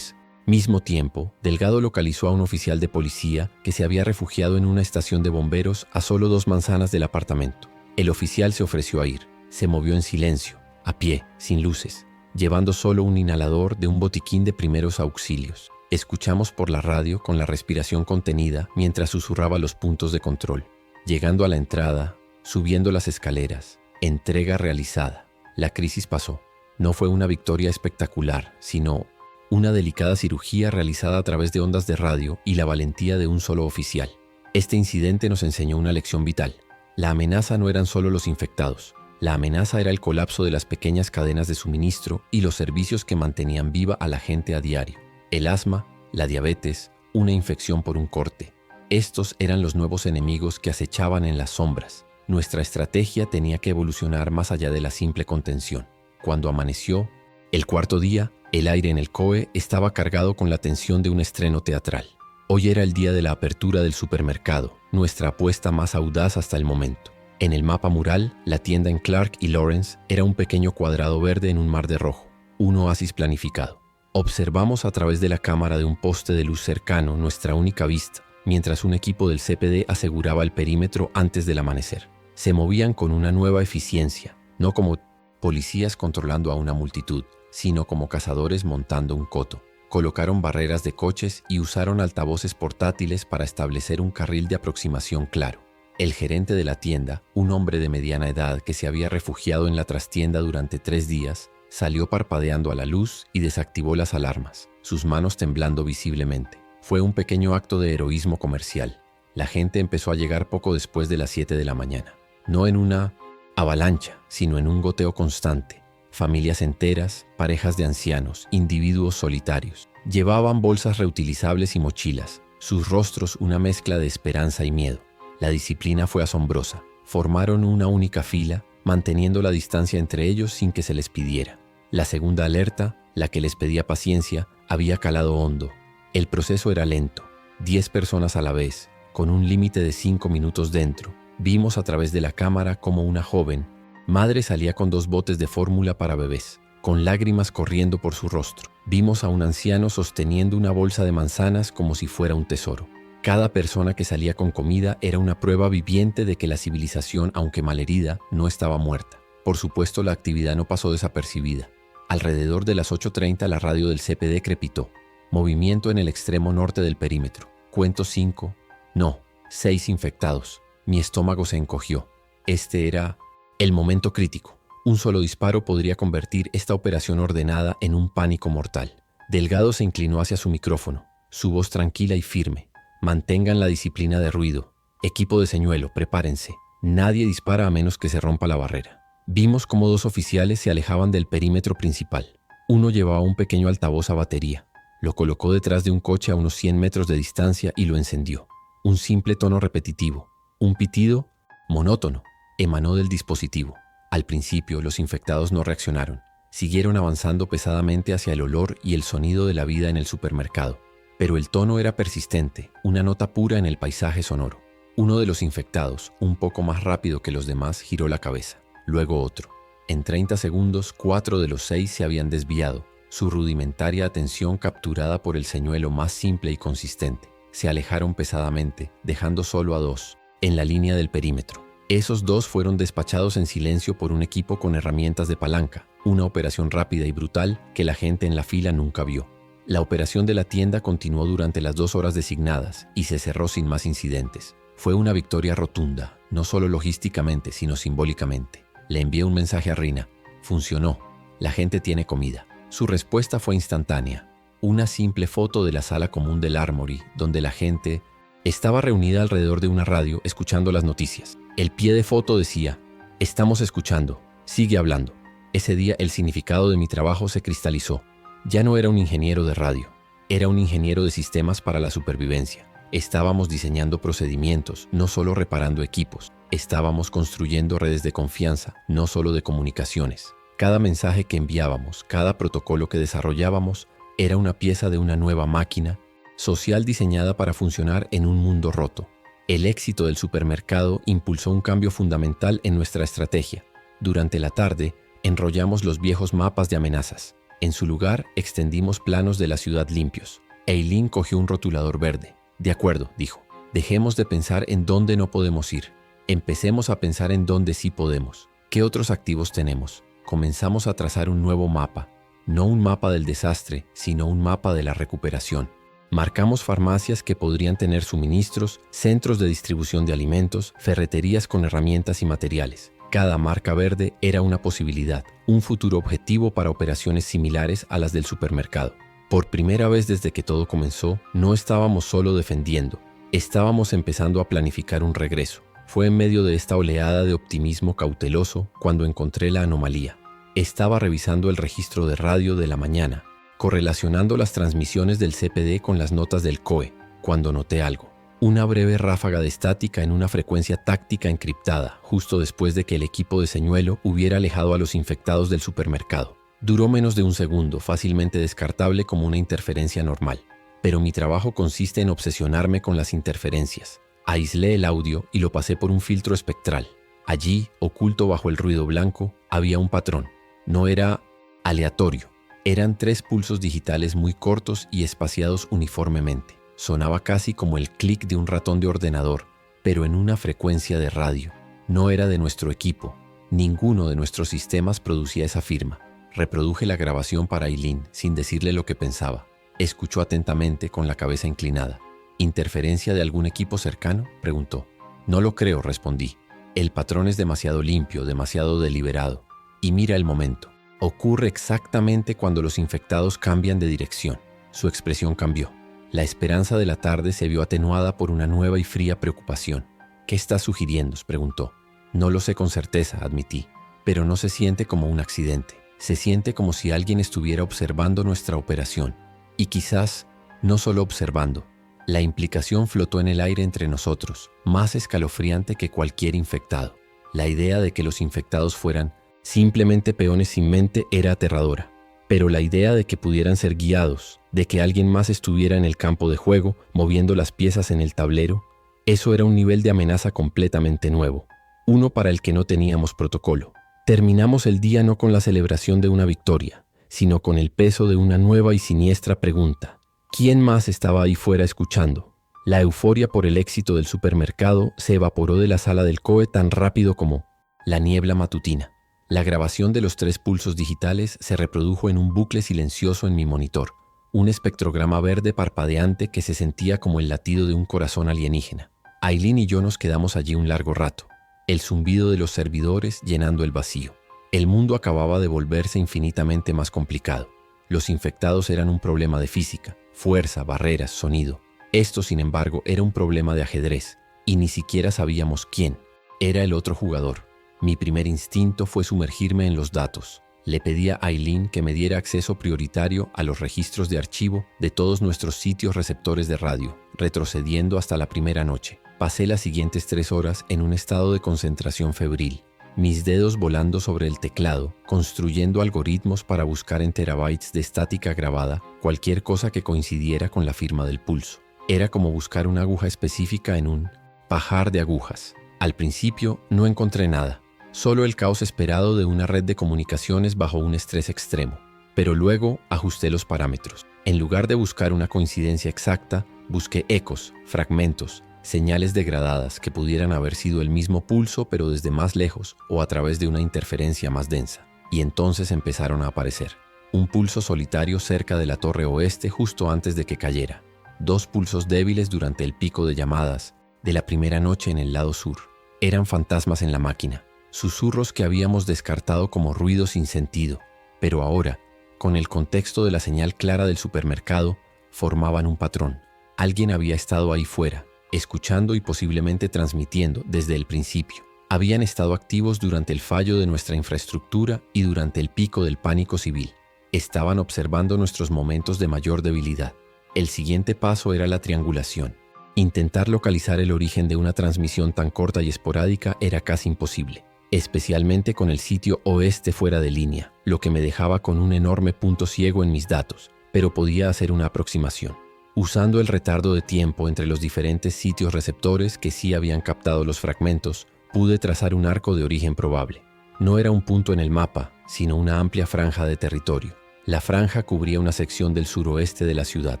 Mismo tiempo, Delgado localizó a un oficial de policía que se había refugiado en una estación de bomberos a solo 2 manzanas del apartamento. El oficial se ofreció a ir. Se movió en silencio, a pie, sin luces, llevando solo un inhalador de un botiquín de primeros auxilios. Escuchamos por la radio con la respiración contenida mientras susurraba los puntos de control. Llegando a la entrada, subiendo las escaleras, entrega realizada. La crisis pasó. No fue una victoria espectacular, sino una delicada cirugía realizada a través de ondas de radio y la valentía de un solo oficial. Este incidente nos enseñó una lección vital. La amenaza no eran solo los infectados. La amenaza era el colapso de las pequeñas cadenas de suministro y los servicios que mantenían viva a la gente a diario. El asma, la diabetes, una infección por un corte. Estos eran los nuevos enemigos que acechaban en las sombras. Nuestra estrategia tenía que evolucionar más allá de la simple contención. Cuando amaneció, el cuarto día, el aire en el COE estaba cargado con la tensión de un estreno teatral. Hoy era el día de la apertura del supermercado, nuestra apuesta más audaz hasta el momento. En el mapa mural, la tienda en Clark y Lawrence era un pequeño cuadrado verde en un mar de rojo, un oasis planificado. Observamos a través de la cámara de un poste de luz cercano nuestra única vista, mientras un equipo del CPD aseguraba el perímetro antes del amanecer. Se movían con una nueva eficiencia, no como policías controlando a una multitud, sino como cazadores montando un coto. Colocaron barreras de coches y usaron altavoces portátiles para establecer un carril de aproximación claro. El gerente de la tienda, un hombre de mediana edad que se había refugiado en la trastienda durante 3 días, salió parpadeando a la luz y desactivó las alarmas, sus manos temblando visiblemente. Fue un pequeño acto de heroísmo comercial. La gente empezó a llegar poco después de las 7 de la mañana. No en una avalancha, sino en un goteo constante. Familias enteras, parejas de ancianos, individuos solitarios. Llevaban bolsas reutilizables y mochilas, sus rostros una mezcla de esperanza y miedo. La disciplina fue asombrosa. Formaron una única fila, manteniendo la distancia entre ellos sin que se les pidiera. La segunda alerta, la que les pedía paciencia, había calado hondo. El proceso era lento, 10 personas a la vez, con un límite de 5 minutos dentro. Vimos a través de la cámara como una joven madre salía con 2 botes de fórmula para bebés, con lágrimas corriendo por su rostro. Vimos a un anciano sosteniendo una bolsa de manzanas como si fuera un tesoro. Cada persona que salía con comida era una prueba viviente de que la civilización, aunque malherida, no estaba muerta. Por supuesto, la actividad no pasó desapercibida. Alrededor de las 8:30 la radio del CPD crepitó. Movimiento en el extremo norte del perímetro. Cuento 5, no, 6 infectados. Mi estómago se encogió. Este era el momento crítico. Un solo disparo podría convertir esta operación ordenada en un pánico mortal. Delgado se inclinó hacia su micrófono, su voz tranquila y firme. Mantengan la disciplina de ruido. Equipo de señuelo, prepárense. Nadie dispara a menos que se rompa la barrera. Vimos cómo 2 oficiales se alejaban del perímetro principal. Uno llevaba un pequeño altavoz a batería. Lo colocó detrás de un coche a unos 100 metros de distancia y lo encendió. Un simple tono repetitivo, un pitido monótono, emanó del dispositivo. Al principio, los infectados no reaccionaron. Siguieron avanzando pesadamente hacia el olor y el sonido de la vida en el supermercado. Pero el tono era persistente, una nota pura en el paisaje sonoro. Uno de los infectados, un poco más rápido que los demás, giró la cabeza. Luego otro. En 30 segundos, 4 de los 6 se habían desviado, su rudimentaria atención capturada por el señuelo más simple y consistente. Se alejaron pesadamente, dejando solo a 2, en la línea del perímetro. Esos 2 fueron despachados en silencio por un equipo con herramientas de palanca, una operación rápida y brutal que la gente en la fila nunca vio. La operación de la tienda continuó durante las 2 horas designadas y se cerró sin más incidentes. Fue una victoria rotunda, no solo logísticamente, sino simbólicamente. Le envié un mensaje a Rina. Funcionó. La gente tiene comida. Su respuesta fue instantánea. Una simple foto de la sala común del Armory, donde la gente estaba reunida alrededor de una radio escuchando las noticias. El pie de foto decía: estamos escuchando, sigue hablando. Ese día el significado de mi trabajo se cristalizó. Ya no era un ingeniero de radio, era un ingeniero de sistemas para la supervivencia. Estábamos diseñando procedimientos, no solo reparando equipos. Estábamos construyendo redes de confianza, no solo de comunicaciones. Cada mensaje que enviábamos, cada protocolo que desarrollábamos, era una pieza de una nueva máquina social diseñada para funcionar en un mundo roto. El éxito del supermercado impulsó un cambio fundamental en nuestra estrategia. Durante la tarde, enrollamos los viejos mapas de amenazas. En su lugar, extendimos planos de la ciudad limpios. Eileen cogió un rotulador verde. De acuerdo, dijo. Dejemos de pensar en dónde no podemos ir. Empecemos a pensar en dónde sí podemos. ¿Qué otros activos tenemos? Comenzamos a trazar un nuevo mapa. No un mapa del desastre, sino un mapa de la recuperación. Marcamos farmacias que podrían tener suministros, centros de distribución de alimentos, ferreterías con herramientas y materiales. Cada marca verde era una posibilidad, un futuro objetivo para operaciones similares a las del supermercado. Por primera vez desde que todo comenzó, no estábamos solo defendiendo, estábamos empezando a planificar un regreso. Fue en medio de esta oleada de optimismo cauteloso cuando encontré la anomalía. Estaba revisando el registro de radio de la mañana, correlacionando las transmisiones del CPD con las notas del COE, cuando noté algo. Una breve ráfaga de estática en una frecuencia táctica encriptada, justo después de que el equipo de señuelo hubiera alejado a los infectados del supermercado. Duró menos de un segundo, fácilmente descartable como una interferencia normal. Pero mi trabajo consiste en obsesionarme con las interferencias. Aislé el audio y lo pasé por un filtro espectral. Allí, oculto bajo el ruido blanco, había un patrón. No era aleatorio. Eran 3 pulsos digitales muy cortos y espaciados uniformemente. Sonaba casi como el clic de un ratón de ordenador, pero en una frecuencia de radio. No era de nuestro equipo. Ninguno de nuestros sistemas producía esa firma. Reproduje la grabación para Aileen sin decirle lo que pensaba. Escuchó atentamente con la cabeza inclinada. ¿Interferencia de algún equipo cercano?, preguntó. No lo creo, respondí. El patrón es demasiado limpio, demasiado deliberado. Y mira el momento. Ocurre exactamente cuando los infectados cambian de dirección. Su expresión cambió. La esperanza de la tarde se vio atenuada por una nueva y fría preocupación. ¿Qué estás sugiriendo?, preguntó. No lo sé con certeza, admití. Pero no se siente como un accidente. Se siente como si alguien estuviera observando nuestra operación. Y quizás, no solo observando. La implicación flotó en el aire entre nosotros, más escalofriante que cualquier infectado. La idea de que los infectados fueran simplemente peones sin mente era aterradora. Pero la idea de que pudieran ser guiados, de que alguien más estuviera en el campo de juego, moviendo las piezas en el tablero, eso era un nivel de amenaza completamente nuevo. Uno para el que no teníamos protocolo. Terminamos el día no con la celebración de una victoria, sino con el peso de una nueva y siniestra pregunta. ¿Quién más estaba ahí fuera escuchando? La euforia por el éxito del supermercado se evaporó de la sala del COE tan rápido como la niebla matutina. La grabación de los 3 pulsos digitales se reprodujo en un bucle silencioso en mi monitor, un espectrograma verde parpadeante que se sentía como el latido de un corazón alienígena. Aileen y yo nos quedamos allí un largo rato, el zumbido de los servidores llenando el vacío. El mundo acababa de volverse infinitamente más complicado. Los infectados eran un problema de física, fuerza, barreras, sonido. Esto, sin embargo, era un problema de ajedrez, y ni siquiera sabíamos quién. Era el otro jugador. Mi primer instinto fue sumergirme en los datos. Le pedí a Aileen que me diera acceso prioritario a los registros de archivo de todos nuestros sitios receptores de radio, retrocediendo hasta la primera noche. Pasé las siguientes 3 horas en un estado de concentración febril, mis dedos volando sobre el teclado, construyendo algoritmos para buscar en terabytes de estática grabada cualquier cosa que coincidiera con la firma del pulso. Era como buscar una aguja específica en un pajar de agujas. Al principio no encontré nada, solo el caos esperado de una red de comunicaciones bajo un estrés extremo. Pero luego ajusté los parámetros. En lugar de buscar una coincidencia exacta, busqué ecos, fragmentos, señales degradadas que pudieran haber sido el mismo pulso pero desde más lejos o a través de una interferencia más densa. Y entonces empezaron a aparecer. Un pulso solitario cerca de la torre oeste justo antes de que cayera. 2 pulsos débiles durante el pico de llamadas de la primera noche en el lado sur. Eran fantasmas en la máquina, susurros que habíamos descartado como ruido sin sentido, pero ahora, con el contexto de la señal clara del supermercado, formaban un patrón. Alguien había estado ahí fuera, escuchando y posiblemente transmitiendo desde el principio. Habían estado activos durante el fallo de nuestra infraestructura y durante el pico del pánico civil. Estaban observando nuestros momentos de mayor debilidad. El siguiente paso era la triangulación. Intentar localizar el origen de una transmisión tan corta y esporádica era casi imposible, especialmente con el sitio oeste fuera de línea, lo que me dejaba con un enorme punto ciego en mis datos, pero podía hacer una aproximación. Usando el retardo de tiempo entre los diferentes sitios receptores que sí habían captado los fragmentos, pude trazar un arco de origen probable. No era un punto en el mapa, sino una amplia franja de territorio. La franja cubría una sección del suroeste de la ciudad,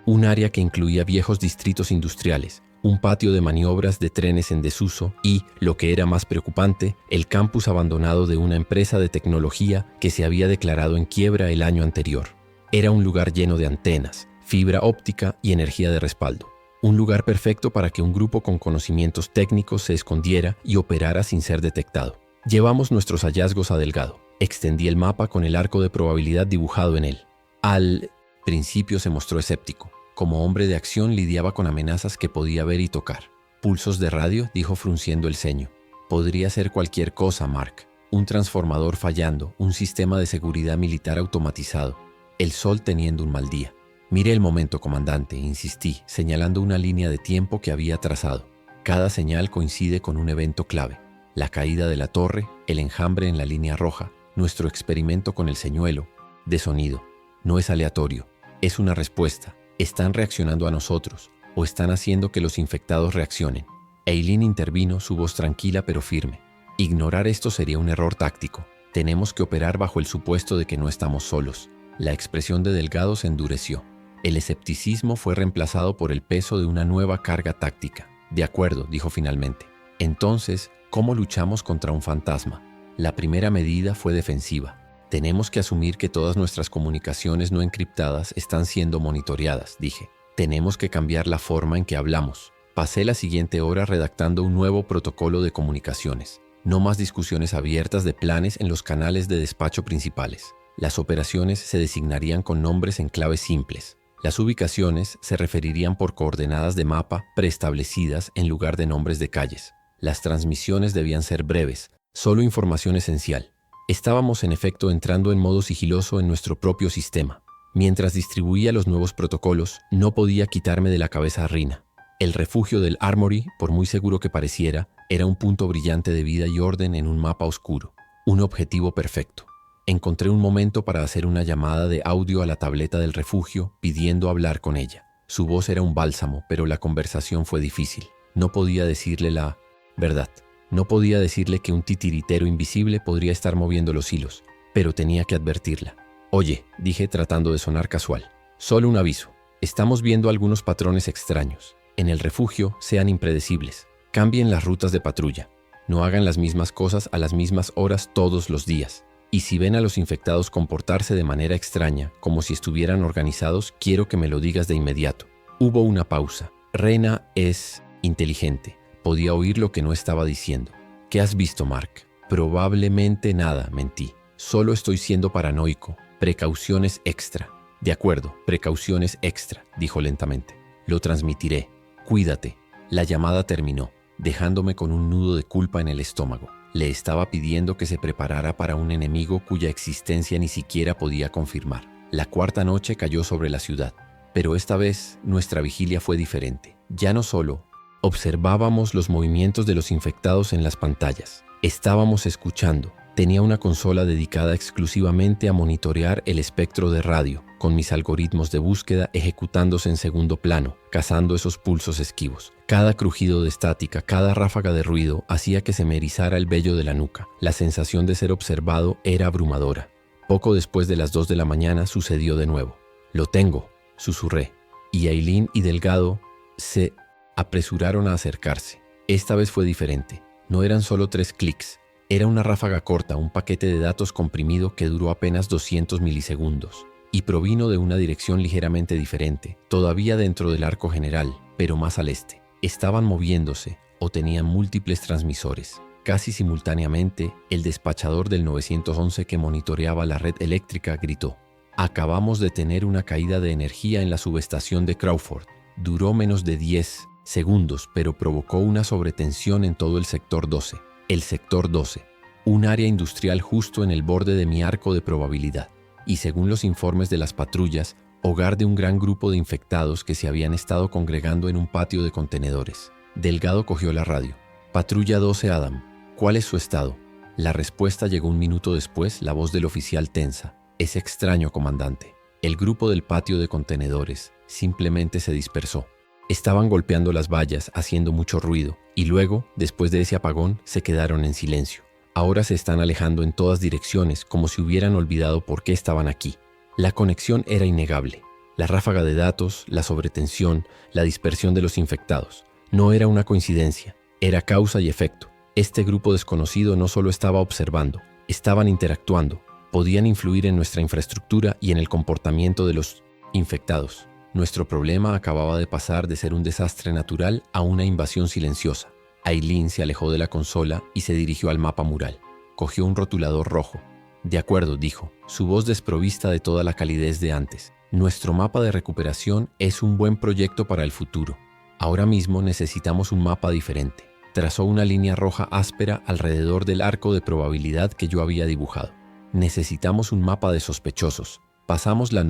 un área que incluía viejos distritos industriales, un patio de maniobras de trenes en desuso y, lo que era más preocupante, el campus abandonado de una empresa de tecnología que se había declarado en quiebra el año anterior. Era un lugar lleno de antenas, fibra óptica y energía de respaldo. Un lugar perfecto para que un grupo con conocimientos técnicos se escondiera y operara sin ser detectado. Llevamos nuestros hallazgos a Delgado. Extendí el mapa con el arco de probabilidad dibujado en él. Al principio se mostró escéptico. Como hombre de acción lidiaba con amenazas que podía ver y tocar. Pulsos de radio, dijo frunciendo el ceño. Podría ser cualquier cosa, Mark. Un transformador fallando, un sistema de seguridad militar automatizado. El sol teniendo un mal día. Mire el momento, comandante, insistí, señalando una línea de tiempo que había trazado. Cada señal coincide con un evento clave. La caída de la torre, el enjambre en la línea roja, nuestro experimento con el señuelo, de sonido. No es aleatorio, es una respuesta. Están reaccionando a nosotros, o están haciendo que los infectados reaccionen. Eileen intervino, su voz tranquila pero firme. Ignorar esto sería un error táctico. Tenemos que operar bajo el supuesto de que no estamos solos. La expresión de Delgado se endureció. El escepticismo fue reemplazado por el peso de una nueva carga táctica. De acuerdo, dijo finalmente. Entonces, ¿cómo luchamos contra un fantasma? La primera medida fue defensiva. Tenemos que asumir que todas nuestras comunicaciones no encriptadas están siendo monitoreadas, dije. Tenemos que cambiar la forma en que hablamos. Pasé la siguiente hora redactando un nuevo protocolo de comunicaciones. No más discusiones abiertas de planes en los canales de despacho principales. Las operaciones se designarían con nombres en claves simples. Las ubicaciones se referirían por coordenadas de mapa preestablecidas en lugar de nombres de calles. Las transmisiones debían ser breves, solo información esencial. Estábamos en efecto entrando en modo sigiloso en nuestro propio sistema. Mientras distribuía los nuevos protocolos, no podía quitarme de la cabeza a Rina. El refugio del Armory, por muy seguro que pareciera, era un punto brillante de vida y orden en un mapa oscuro. Un objetivo perfecto. Encontré un momento para hacer una llamada de audio a la tableta del refugio pidiendo hablar con ella. Su voz era un bálsamo, pero la conversación fue difícil. No podía decirle la verdad. No podía decirle que un titiritero invisible podría estar moviendo los hilos, pero tenía que advertirla. Oye, dije tratando de sonar casual. Solo un aviso. Estamos viendo algunos patrones extraños. En el refugio sean impredecibles. Cambien las rutas de patrulla. No hagan las mismas cosas a las mismas horas todos los días. Y si ven a los infectados comportarse de manera extraña, como si estuvieran organizados, quiero que me lo digas de inmediato. Hubo una pausa. Rena es inteligente. Podía oír lo que no estaba diciendo. ¿Qué has visto, Mark? Probablemente nada, mentí. Solo estoy siendo paranoico. Precauciones extra. De acuerdo, precauciones extra, dijo lentamente. Lo transmitiré. Cuídate. La llamada terminó, dejándome con un nudo de culpa en el estómago. Le estaba pidiendo que se preparara para un enemigo cuya existencia ni siquiera podía confirmar. La cuarta noche cayó sobre la ciudad, pero esta vez nuestra vigilia fue diferente. Ya no solo observábamos los movimientos de los infectados en las pantallas, estábamos escuchando. Tenía una consola dedicada exclusivamente a monitorear el espectro de radio, con mis algoritmos de búsqueda ejecutándose en segundo plano, cazando esos pulsos esquivos. Cada crujido de estática, cada ráfaga de ruido hacía que se me erizara el vello de la nuca. La sensación de ser observado era abrumadora. Poco después de las 2 de la mañana sucedió de nuevo. «Lo tengo», susurré, y Eileen y Delgado se apresuraron a acercarse. Esta vez fue diferente. No eran solo 3 clics. Era una ráfaga corta, un paquete de datos comprimido que duró apenas 200 milisegundos y provino de una dirección ligeramente diferente, todavía dentro del arco general, pero más al este. Estaban moviéndose o tenían múltiples transmisores. Casi simultáneamente, el despachador del 911 que monitoreaba la red eléctrica gritó: «Acabamos de tener una caída de energía en la subestación de Crawford. Duró menos de 10 segundos, pero provocó una sobretensión en todo el sector 12. El sector 12, un área industrial justo en el borde de mi arco de probabilidad, y según los informes de las patrullas, hogar de un gran grupo de infectados que se habían estado congregando en un patio de contenedores». Delgado cogió la radio. «Patrulla 12 Adam, ¿cuál es su estado?» La respuesta llegó un minuto después, la voz del oficial tensa. «Es extraño, comandante. El grupo del patio de contenedores simplemente se dispersó. Estaban golpeando las vallas, haciendo mucho ruido, y luego, después de ese apagón, se quedaron en silencio. Ahora se están alejando en todas direcciones, como si hubieran olvidado por qué estaban aquí». La conexión era innegable. La ráfaga de datos, la sobretensión, la dispersión de los infectados. No era una coincidencia, era causa y efecto. Este grupo desconocido no solo estaba observando, estaban interactuando. Podían influir en nuestra infraestructura y en el comportamiento de los infectados. Nuestro problema acababa de pasar de ser un desastre natural a una invasión silenciosa. Aileen se alejó de la consola y se dirigió al mapa mural. Cogió un rotulador rojo. De acuerdo, dijo, su voz desprovista de toda la calidez de antes. Nuestro mapa de recuperación es un buen proyecto para el futuro. Ahora mismo necesitamos un mapa diferente. Trazó una línea roja áspera alrededor del arco de probabilidad que yo había dibujado. Necesitamos un mapa de sospechosos. Pasamos la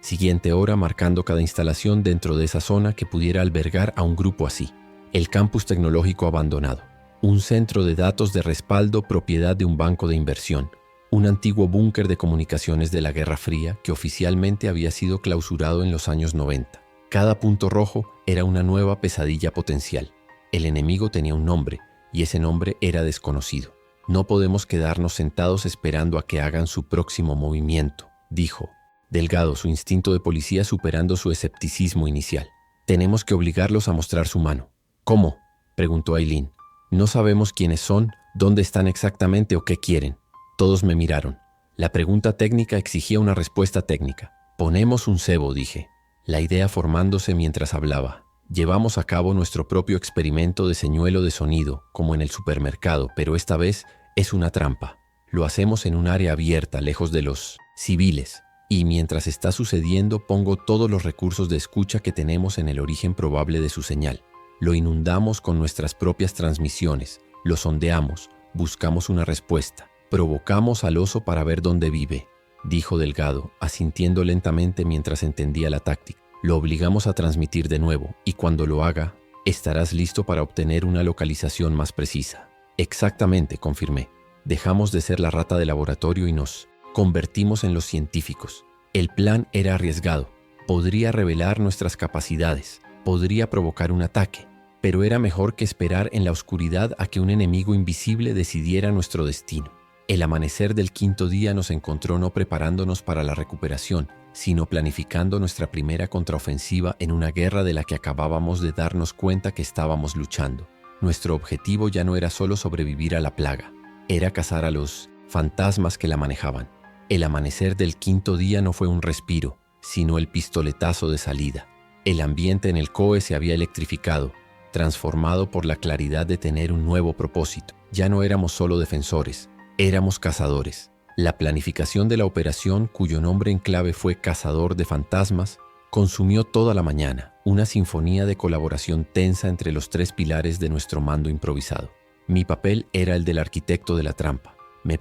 siguiente hora marcando cada instalación dentro de esa zona que pudiera albergar a un grupo así. El campus tecnológico abandonado. Un centro de datos de respaldo propiedad de un banco de inversión. Un antiguo búnker de comunicaciones de la Guerra Fría que oficialmente había sido clausurado en los años 90. Cada punto rojo era una nueva pesadilla potencial. El enemigo tenía un nombre, y ese nombre era desconocido. No podemos quedarnos sentados esperando a que hagan su próximo movimiento, dijo. Delgado, su instinto de policía superando su escepticismo inicial. Tenemos que obligarlos a mostrar su mano. ¿Cómo?, preguntó Aileen. No sabemos quiénes son, dónde están exactamente o qué quieren. Todos me miraron. La pregunta técnica exigía una respuesta técnica. Ponemos un cebo, dije. La idea formándose mientras hablaba. Llevamos a cabo nuestro propio experimento de señuelo de sonido, como en el supermercado, pero esta vez es una trampa. Lo hacemos en un área abierta, lejos de los civiles. Y mientras está sucediendo, pongo todos los recursos de escucha que tenemos en el origen probable de su señal. Lo inundamos con nuestras propias transmisiones, lo sondeamos, buscamos una respuesta. Provocamos al oso para ver dónde vive, dijo Delgado, asintiendo lentamente mientras entendía la táctica. Lo obligamos a transmitir de nuevo, y cuando lo haga, estarás listo para obtener una localización más precisa. Exactamente, confirmé. Dejamos de ser la rata de laboratorio y nos convertimos en los científicos. El plan era arriesgado. Podría revelar nuestras capacidades, podría provocar un ataque, pero era mejor que esperar en la oscuridad a que un enemigo invisible decidiera nuestro destino. El amanecer del quinto día nos encontró no preparándonos para la recuperación, sino planificando nuestra primera contraofensiva en una guerra de la que acabábamos de darnos cuenta que estábamos luchando. Nuestro objetivo ya no era solo sobrevivir a la plaga, era cazar a los fantasmas que la manejaban. El amanecer del quinto día no fue un respiro, sino el pistoletazo de salida. El ambiente en el COE se había electrificado, transformado por la claridad de tener un nuevo propósito. Ya no éramos solo defensores, éramos cazadores. La planificación de la operación, cuyo nombre en clave fue Cazador de Fantasmas, consumió toda la mañana, una sinfonía de colaboración tensa entre los tres pilares de nuestro mando improvisado. Mi papel era el del arquitecto de la trampa. Me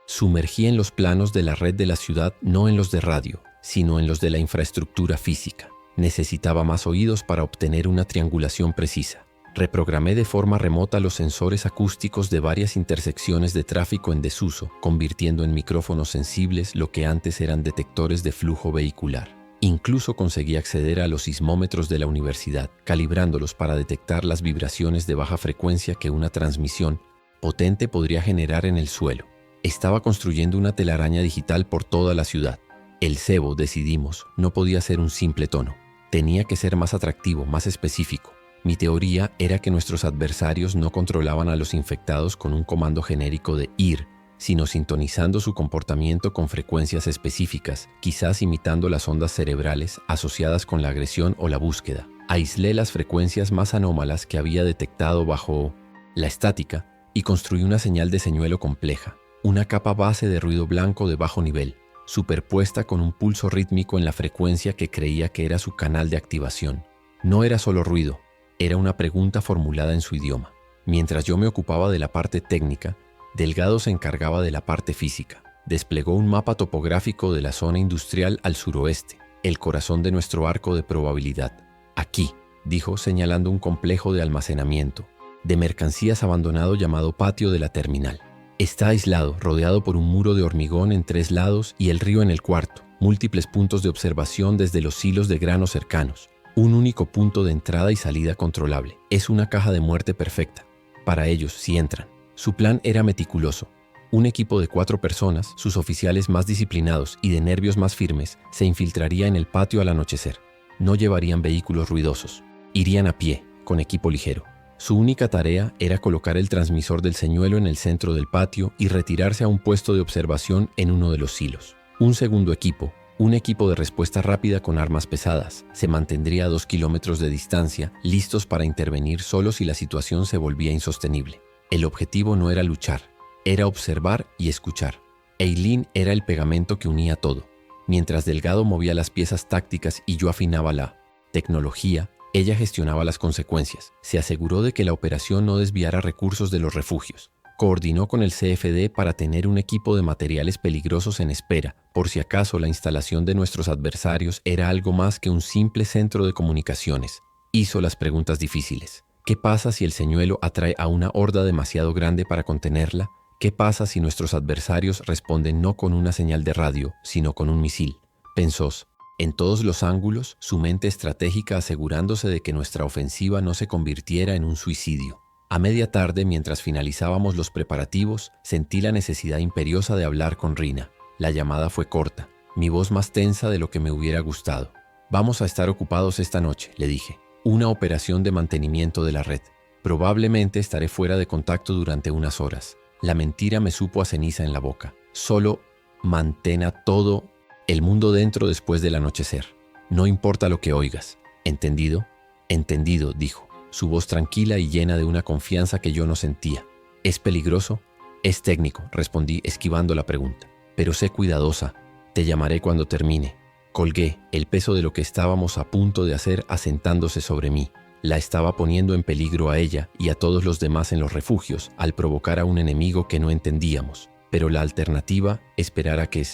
sumergí en los planos de la red de la ciudad, no en los de radio, sino en los de la infraestructura física. Necesitaba más oídos para obtener una triangulación precisa. Reprogramé de forma remota los sensores acústicos de varias intersecciones de tráfico en desuso, convirtiendo en micrófonos sensibles lo que antes eran detectores de flujo vehicular. Incluso conseguí acceder a los sismómetros de la universidad, calibrándolos para detectar las vibraciones de baja frecuencia que una transmisión potente podría generar en el suelo. Estaba construyendo una telaraña digital por toda la ciudad. El cebo, decidimos, no podía ser un simple tono. Tenía que ser más atractivo, más específico. Mi teoría era que nuestros adversarios no controlaban a los infectados con un comando genérico de ir, sino sintonizando su comportamiento con frecuencias específicas, quizás imitando las ondas cerebrales asociadas con la agresión o la búsqueda. Aislé las frecuencias más anómalas que había detectado bajo la estática y construí una señal de señuelo compleja, una capa base de ruido blanco de bajo nivel, superpuesta con un pulso rítmico en la frecuencia que creía que era su canal de activación. No era solo ruido, era una pregunta formulada en su idioma. Mientras yo me ocupaba de la parte técnica, Delgado se encargaba de la parte física. Desplegó un mapa topográfico de la zona industrial al suroeste, el corazón de nuestro arco de probabilidad. Aquí, dijo señalando un complejo de almacenamiento, de mercancías abandonado llamado Patio de la Terminal. Está aislado, rodeado por un muro de hormigón en 3 lados y el río en el cuarto, múltiples puntos de observación desde los silos de grano cercanos, un único punto de entrada y salida controlable. Es una caja de muerte perfecta, para ellos si entran. Su plan era meticuloso. Un equipo de 4 personas, sus oficiales más disciplinados y de nervios más firmes, se infiltraría en el patio al anochecer. No llevarían vehículos ruidosos. Irían a pie, con equipo ligero. Su única tarea era colocar el transmisor del señuelo en el centro del patio y retirarse a un puesto de observación en uno de los silos. Un segundo equipo, Un equipo de respuesta rápida con armas pesadas se mantendría a 2 kilómetros de distancia, listos para intervenir solo si la situación se volvía insostenible. El objetivo no era luchar, era observar y escuchar. Eileen era el pegamento que unía todo. Mientras Delgado movía las piezas tácticas y yo afinaba la tecnología, ella gestionaba las consecuencias. Se aseguró de que la operación no desviara recursos de los refugios. Coordinó con el CFD para tener un equipo de materiales peligrosos en espera, por si acaso la instalación de nuestros adversarios era algo más que un simple centro de comunicaciones. Hizo las preguntas difíciles. ¿Qué pasa si el señuelo atrae a una horda demasiado grande para contenerla? ¿Qué pasa si nuestros adversarios responden no con una señal de radio, sino con un misil? Pensó. En todos los ángulos, su mente estratégica asegurándose de que nuestra ofensiva no se convirtiera en un suicidio. A media tarde, mientras finalizábamos los preparativos, sentí la necesidad imperiosa de hablar con Rina. La llamada fue corta, mi voz más tensa de lo que me hubiera gustado. «Vamos a estar ocupados esta noche», le dije. «Una operación de mantenimiento de la red. Probablemente estaré fuera de contacto durante unas horas». La mentira me supo a ceniza en la boca. «Solo mantén a todo el mundo dentro después del anochecer. No importa lo que oigas». «¿Entendido?» «Entendido», dijo, su voz tranquila y llena de una confianza que yo no sentía. «¿Es peligroso?» «Es técnico», respondí, esquivando la pregunta. «Pero sé cuidadosa. Te llamaré cuando termine». Colgué, el peso de lo que estábamos a punto de hacer asentándose sobre mí. La estaba poniendo en peligro a ella y a todos los demás en los refugios al provocar a un enemigo que no entendíamos. Pero la alternativa, esperar a que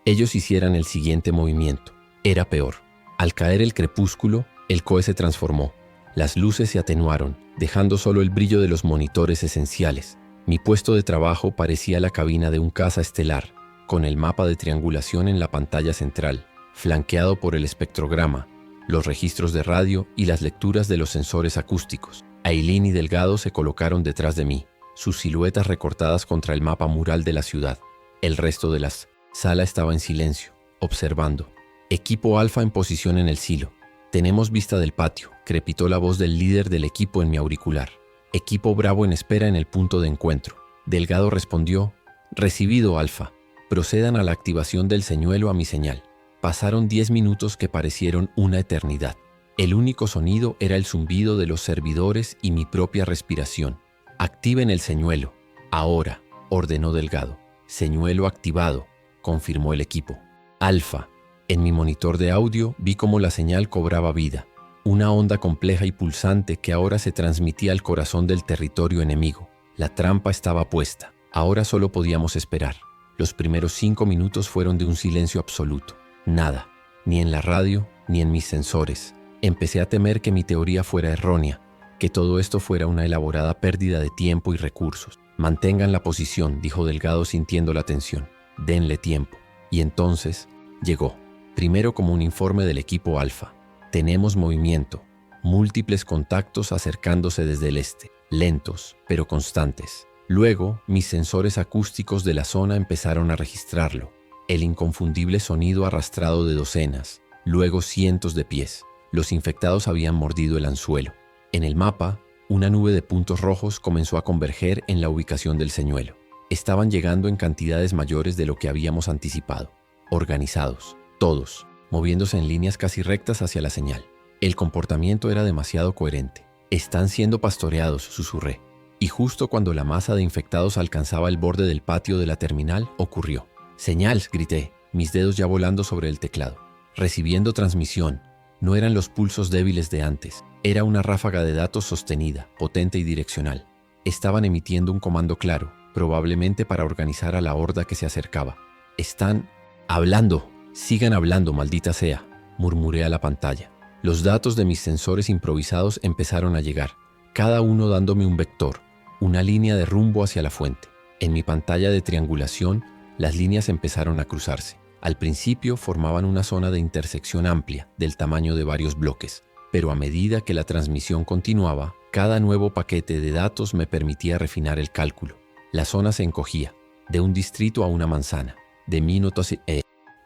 ellos hicieran el siguiente movimiento, era peor. Al caer el crepúsculo, el COE se transformó. Las luces se atenuaron, dejando solo el brillo de los monitores esenciales. Mi puesto de trabajo parecía la cabina de un caza estelar, con el mapa de triangulación en la pantalla central, flanqueado por el espectrograma, los registros de radio y las lecturas de los sensores acústicos. Eileen y Delgado se colocaron detrás de mí, sus siluetas recortadas contra el mapa mural de la ciudad. El resto de la sala estaba en silencio, observando. Equipo Alfa en posición en el silo. «Tenemos vista del patio», crepitó la voz del líder del equipo en mi auricular. «Equipo Bravo en espera en el punto de encuentro». Delgado respondió: «Recibido, Alfa. Procedan a la activación del señuelo a mi señal». Pasaron 10 minutos que parecieron una eternidad. El único sonido era el zumbido de los servidores y mi propia respiración. «Activen el señuelo. Ahora», ordenó Delgado. «Señuelo activado», confirmó el equipo. «Alfa». En mi monitor de audio vi cómo la señal cobraba vida. Una onda compleja y pulsante que ahora se transmitía al corazón del territorio enemigo. La trampa estaba puesta. Ahora solo podíamos esperar. Los primeros 5 minutos fueron de un silencio absoluto. Nada, ni en la radio, ni en mis sensores. Empecé a temer que mi teoría fuera errónea, que todo esto fuera una elaborada pérdida de tiempo y recursos. «Mantengan la posición», dijo Delgado sintiendo la tensión. «Denle tiempo». Y entonces llegó. Primero como un informe del equipo Alfa. «Tenemos movimiento, múltiples contactos acercándose desde el este, lentos pero constantes». Luego, mis sensores acústicos de la zona empezaron a registrarlo. El inconfundible sonido arrastrado de docenas, luego cientos de pies. Los infectados habían mordido el anzuelo. En el mapa, una nube de puntos rojos comenzó a converger en la ubicación del señuelo. Estaban llegando en cantidades mayores de lo que habíamos anticipado. Organizados. Todos, moviéndose en líneas casi rectas hacia la señal. El comportamiento era demasiado coherente. «Están siendo pastoreados», susurré. Y justo cuando la masa de infectados alcanzaba el borde del patio de la terminal, ocurrió. «Señal», grité, mis dedos ya volando sobre el teclado. «Recibiendo transmisión». No eran los pulsos débiles de antes. Era una ráfaga de datos sostenida, potente y direccional. Estaban emitiendo un comando claro, probablemente para organizar a la horda que se acercaba. «Están hablando». «Sigan hablando, maldita sea», murmuré a la pantalla. Los datos de mis sensores improvisados empezaron a llegar, cada uno dándome un vector, una línea de rumbo hacia la fuente. En mi pantalla de triangulación, las líneas empezaron a cruzarse. Al principio formaban una zona de intersección amplia, del tamaño de varios bloques, pero a medida que la transmisión continuaba, cada nuevo paquete de datos me permitía refinar el cálculo. La zona se encogía, de un distrito a una manzana, de minutos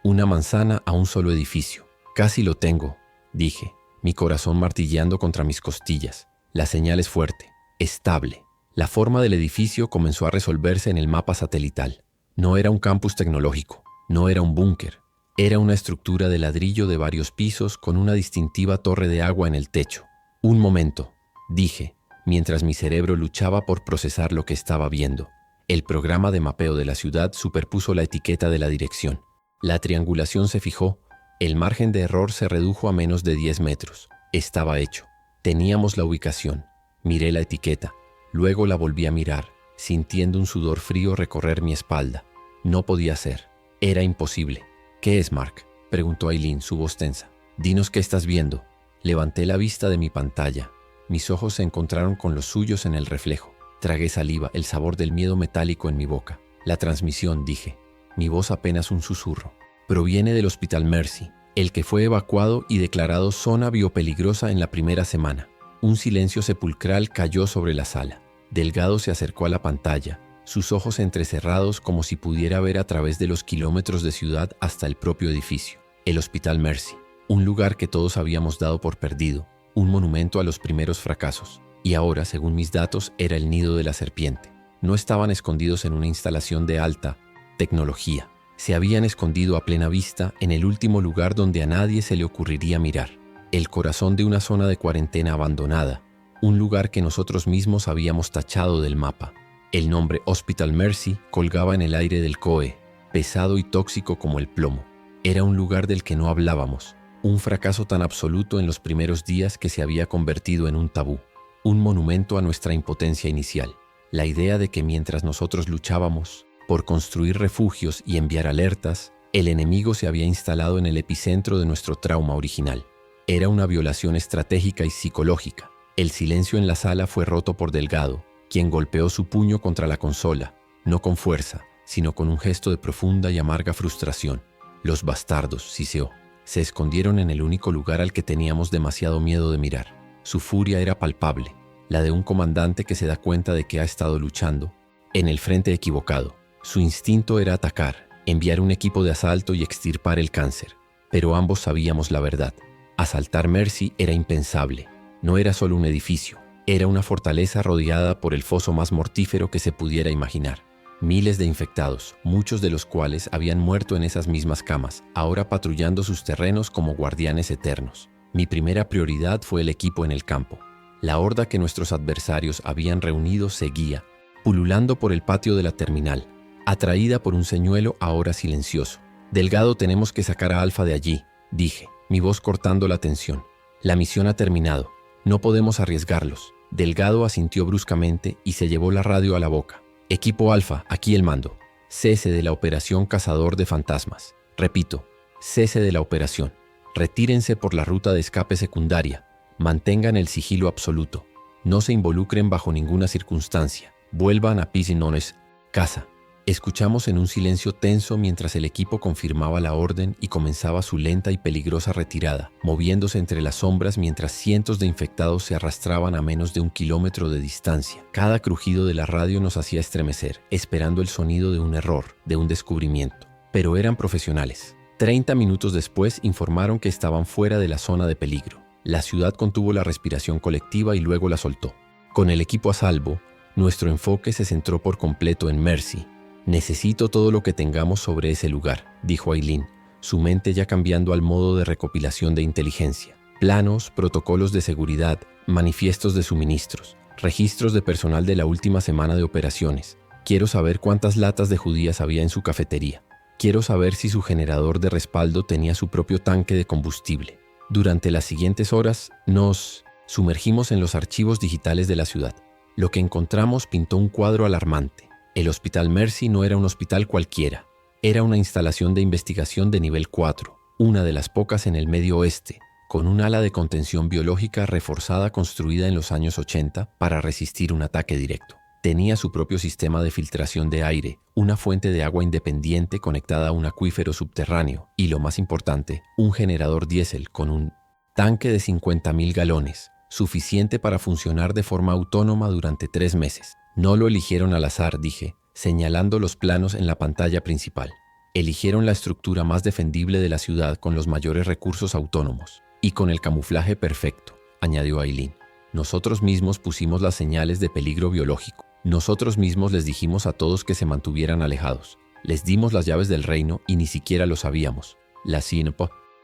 una manzana a un solo edificio. «Casi lo tengo», dije, mi corazón martilleando contra mis costillas. La señal es fuerte, estable. La forma del edificio comenzó a resolverse en el mapa satelital. No era un campus tecnológico, no era un búnker. Era una estructura de ladrillo de varios pisos con una distintiva torre de agua en el techo. Un momento, dije, mientras mi cerebro luchaba por procesar lo que estaba viendo. El programa de mapeo de la ciudad superpuso la etiqueta de la dirección. La triangulación se fijó, el margen de error se redujo a menos de 10 metros. Estaba hecho. Teníamos la ubicación. Miré la etiqueta, luego la volví a mirar, sintiendo un sudor frío recorrer mi espalda. No podía ser. Era imposible. ¿Qué es, Mark?, preguntó Aileen, su voz tensa. Dinos qué estás viendo. Levanté la vista de mi pantalla. Mis ojos se encontraron con los suyos en el reflejo. Tragué saliva, el sabor del miedo metálico en mi boca. La transmisión, dije. Mi voz apenas un susurro. Proviene del Hospital Mercy, el que fue evacuado y declarado zona biopeligrosa en la primera semana. Un silencio sepulcral cayó sobre la sala. Delgado se acercó a la pantalla, sus ojos entrecerrados como si pudiera ver a través de los kilómetros de ciudad hasta el propio edificio. El Hospital Mercy, un lugar que todos habíamos dado por perdido, un monumento a los primeros fracasos. Y ahora, según mis datos, era el nido de la serpiente. No estaban escondidos en una instalación de alta tecnología. Se habían escondido a plena vista en el último lugar donde a nadie se le ocurriría mirar. El corazón de una zona de cuarentena abandonada, un lugar que nosotros mismos habíamos tachado del mapa. El nombre Hospital Mercy colgaba en el aire del COE, pesado y tóxico como el plomo. Era un lugar del que no hablábamos, un fracaso tan absoluto en los primeros días que se había convertido en un tabú, un monumento a nuestra impotencia inicial. La idea de que mientras nosotros luchábamos por construir refugios y enviar alertas, el enemigo se había instalado en el epicentro de nuestro trauma original. Era una violación estratégica y psicológica. El silencio en la sala fue roto por Delgado, quien golpeó su puño contra la consola, no con fuerza, sino con un gesto de profunda y amarga frustración. Los bastardos, siseó, se escondieron en el único lugar al que teníamos demasiado miedo de mirar. Su furia era palpable, la de un comandante que se da cuenta de que ha estado luchando en el frente equivocado. Su instinto era atacar, enviar un equipo de asalto y extirpar el cáncer. Pero ambos sabíamos la verdad. Asaltar Mercy era impensable. No era solo un edificio, era una fortaleza rodeada por el foso más mortífero que se pudiera imaginar. Miles de infectados, muchos de los cuales habían muerto en esas mismas camas, ahora patrullando sus terrenos como guardianes eternos. Mi primera prioridad fue el equipo en el campo. La horda que nuestros adversarios habían reunido seguía, pululando por el patio de la terminal, atraída por un señuelo ahora silencioso. Delgado, tenemos que sacar a Alfa de allí, dije, mi voz cortando la tensión. La misión ha terminado. No podemos arriesgarlos. Delgado asintió bruscamente y se llevó la radio a la boca. Equipo Alfa, aquí el mando. Cese de la operación Cazador de Fantasmas. Repito, cese de la operación. Retírense por la ruta de escape secundaria. Mantengan el sigilo absoluto. No se involucren bajo ninguna circunstancia. Vuelvan a Piscinones, casa. Escuchamos en un silencio tenso mientras el equipo confirmaba la orden y comenzaba su lenta y peligrosa retirada, moviéndose entre las sombras mientras cientos de infectados se arrastraban a menos de 1 kilómetro de distancia. Cada crujido de la radio nos hacía estremecer, esperando el sonido de un error, de un descubrimiento. Pero eran profesionales. 30 minutos después informaron que estaban fuera de la zona de peligro. La ciudad contuvo la respiración colectiva y luego la soltó. Con el equipo a salvo, nuestro enfoque se centró por completo en Mercy. Necesito todo lo que tengamos sobre ese lugar, dijo Aileen, su mente ya cambiando al modo de recopilación de inteligencia. Planos, protocolos de seguridad, manifiestos de suministros, registros de personal de la última semana de operaciones. Quiero saber cuántas latas de judías había en su cafetería. Quiero saber si su generador de respaldo tenía su propio tanque de combustible. Durante las siguientes horas, nos sumergimos en los archivos digitales de la ciudad. Lo que encontramos pintó un cuadro alarmante. El Hospital Mercy no era un hospital cualquiera. Era una instalación de investigación de nivel 4, una de las pocas en el Medio Oeste, con un ala de contención biológica reforzada construida en los años 80 para resistir un ataque directo. Tenía su propio sistema de filtración de aire, una fuente de agua independiente conectada a un acuífero subterráneo y, lo más importante, un generador diésel con un tanque de 50.000 galones, suficiente para funcionar de forma autónoma durante 3 meses. No lo eligieron al azar, dije, señalando los planos en la pantalla principal. Eligieron la estructura más defendible de la ciudad con los mayores recursos autónomos y con el camuflaje perfecto, añadió Aileen. Nosotros mismos pusimos las señales de peligro biológico. Nosotros mismos les dijimos a todos que se mantuvieran alejados. Les dimos las llaves del reino y ni siquiera lo sabíamos. La CINP.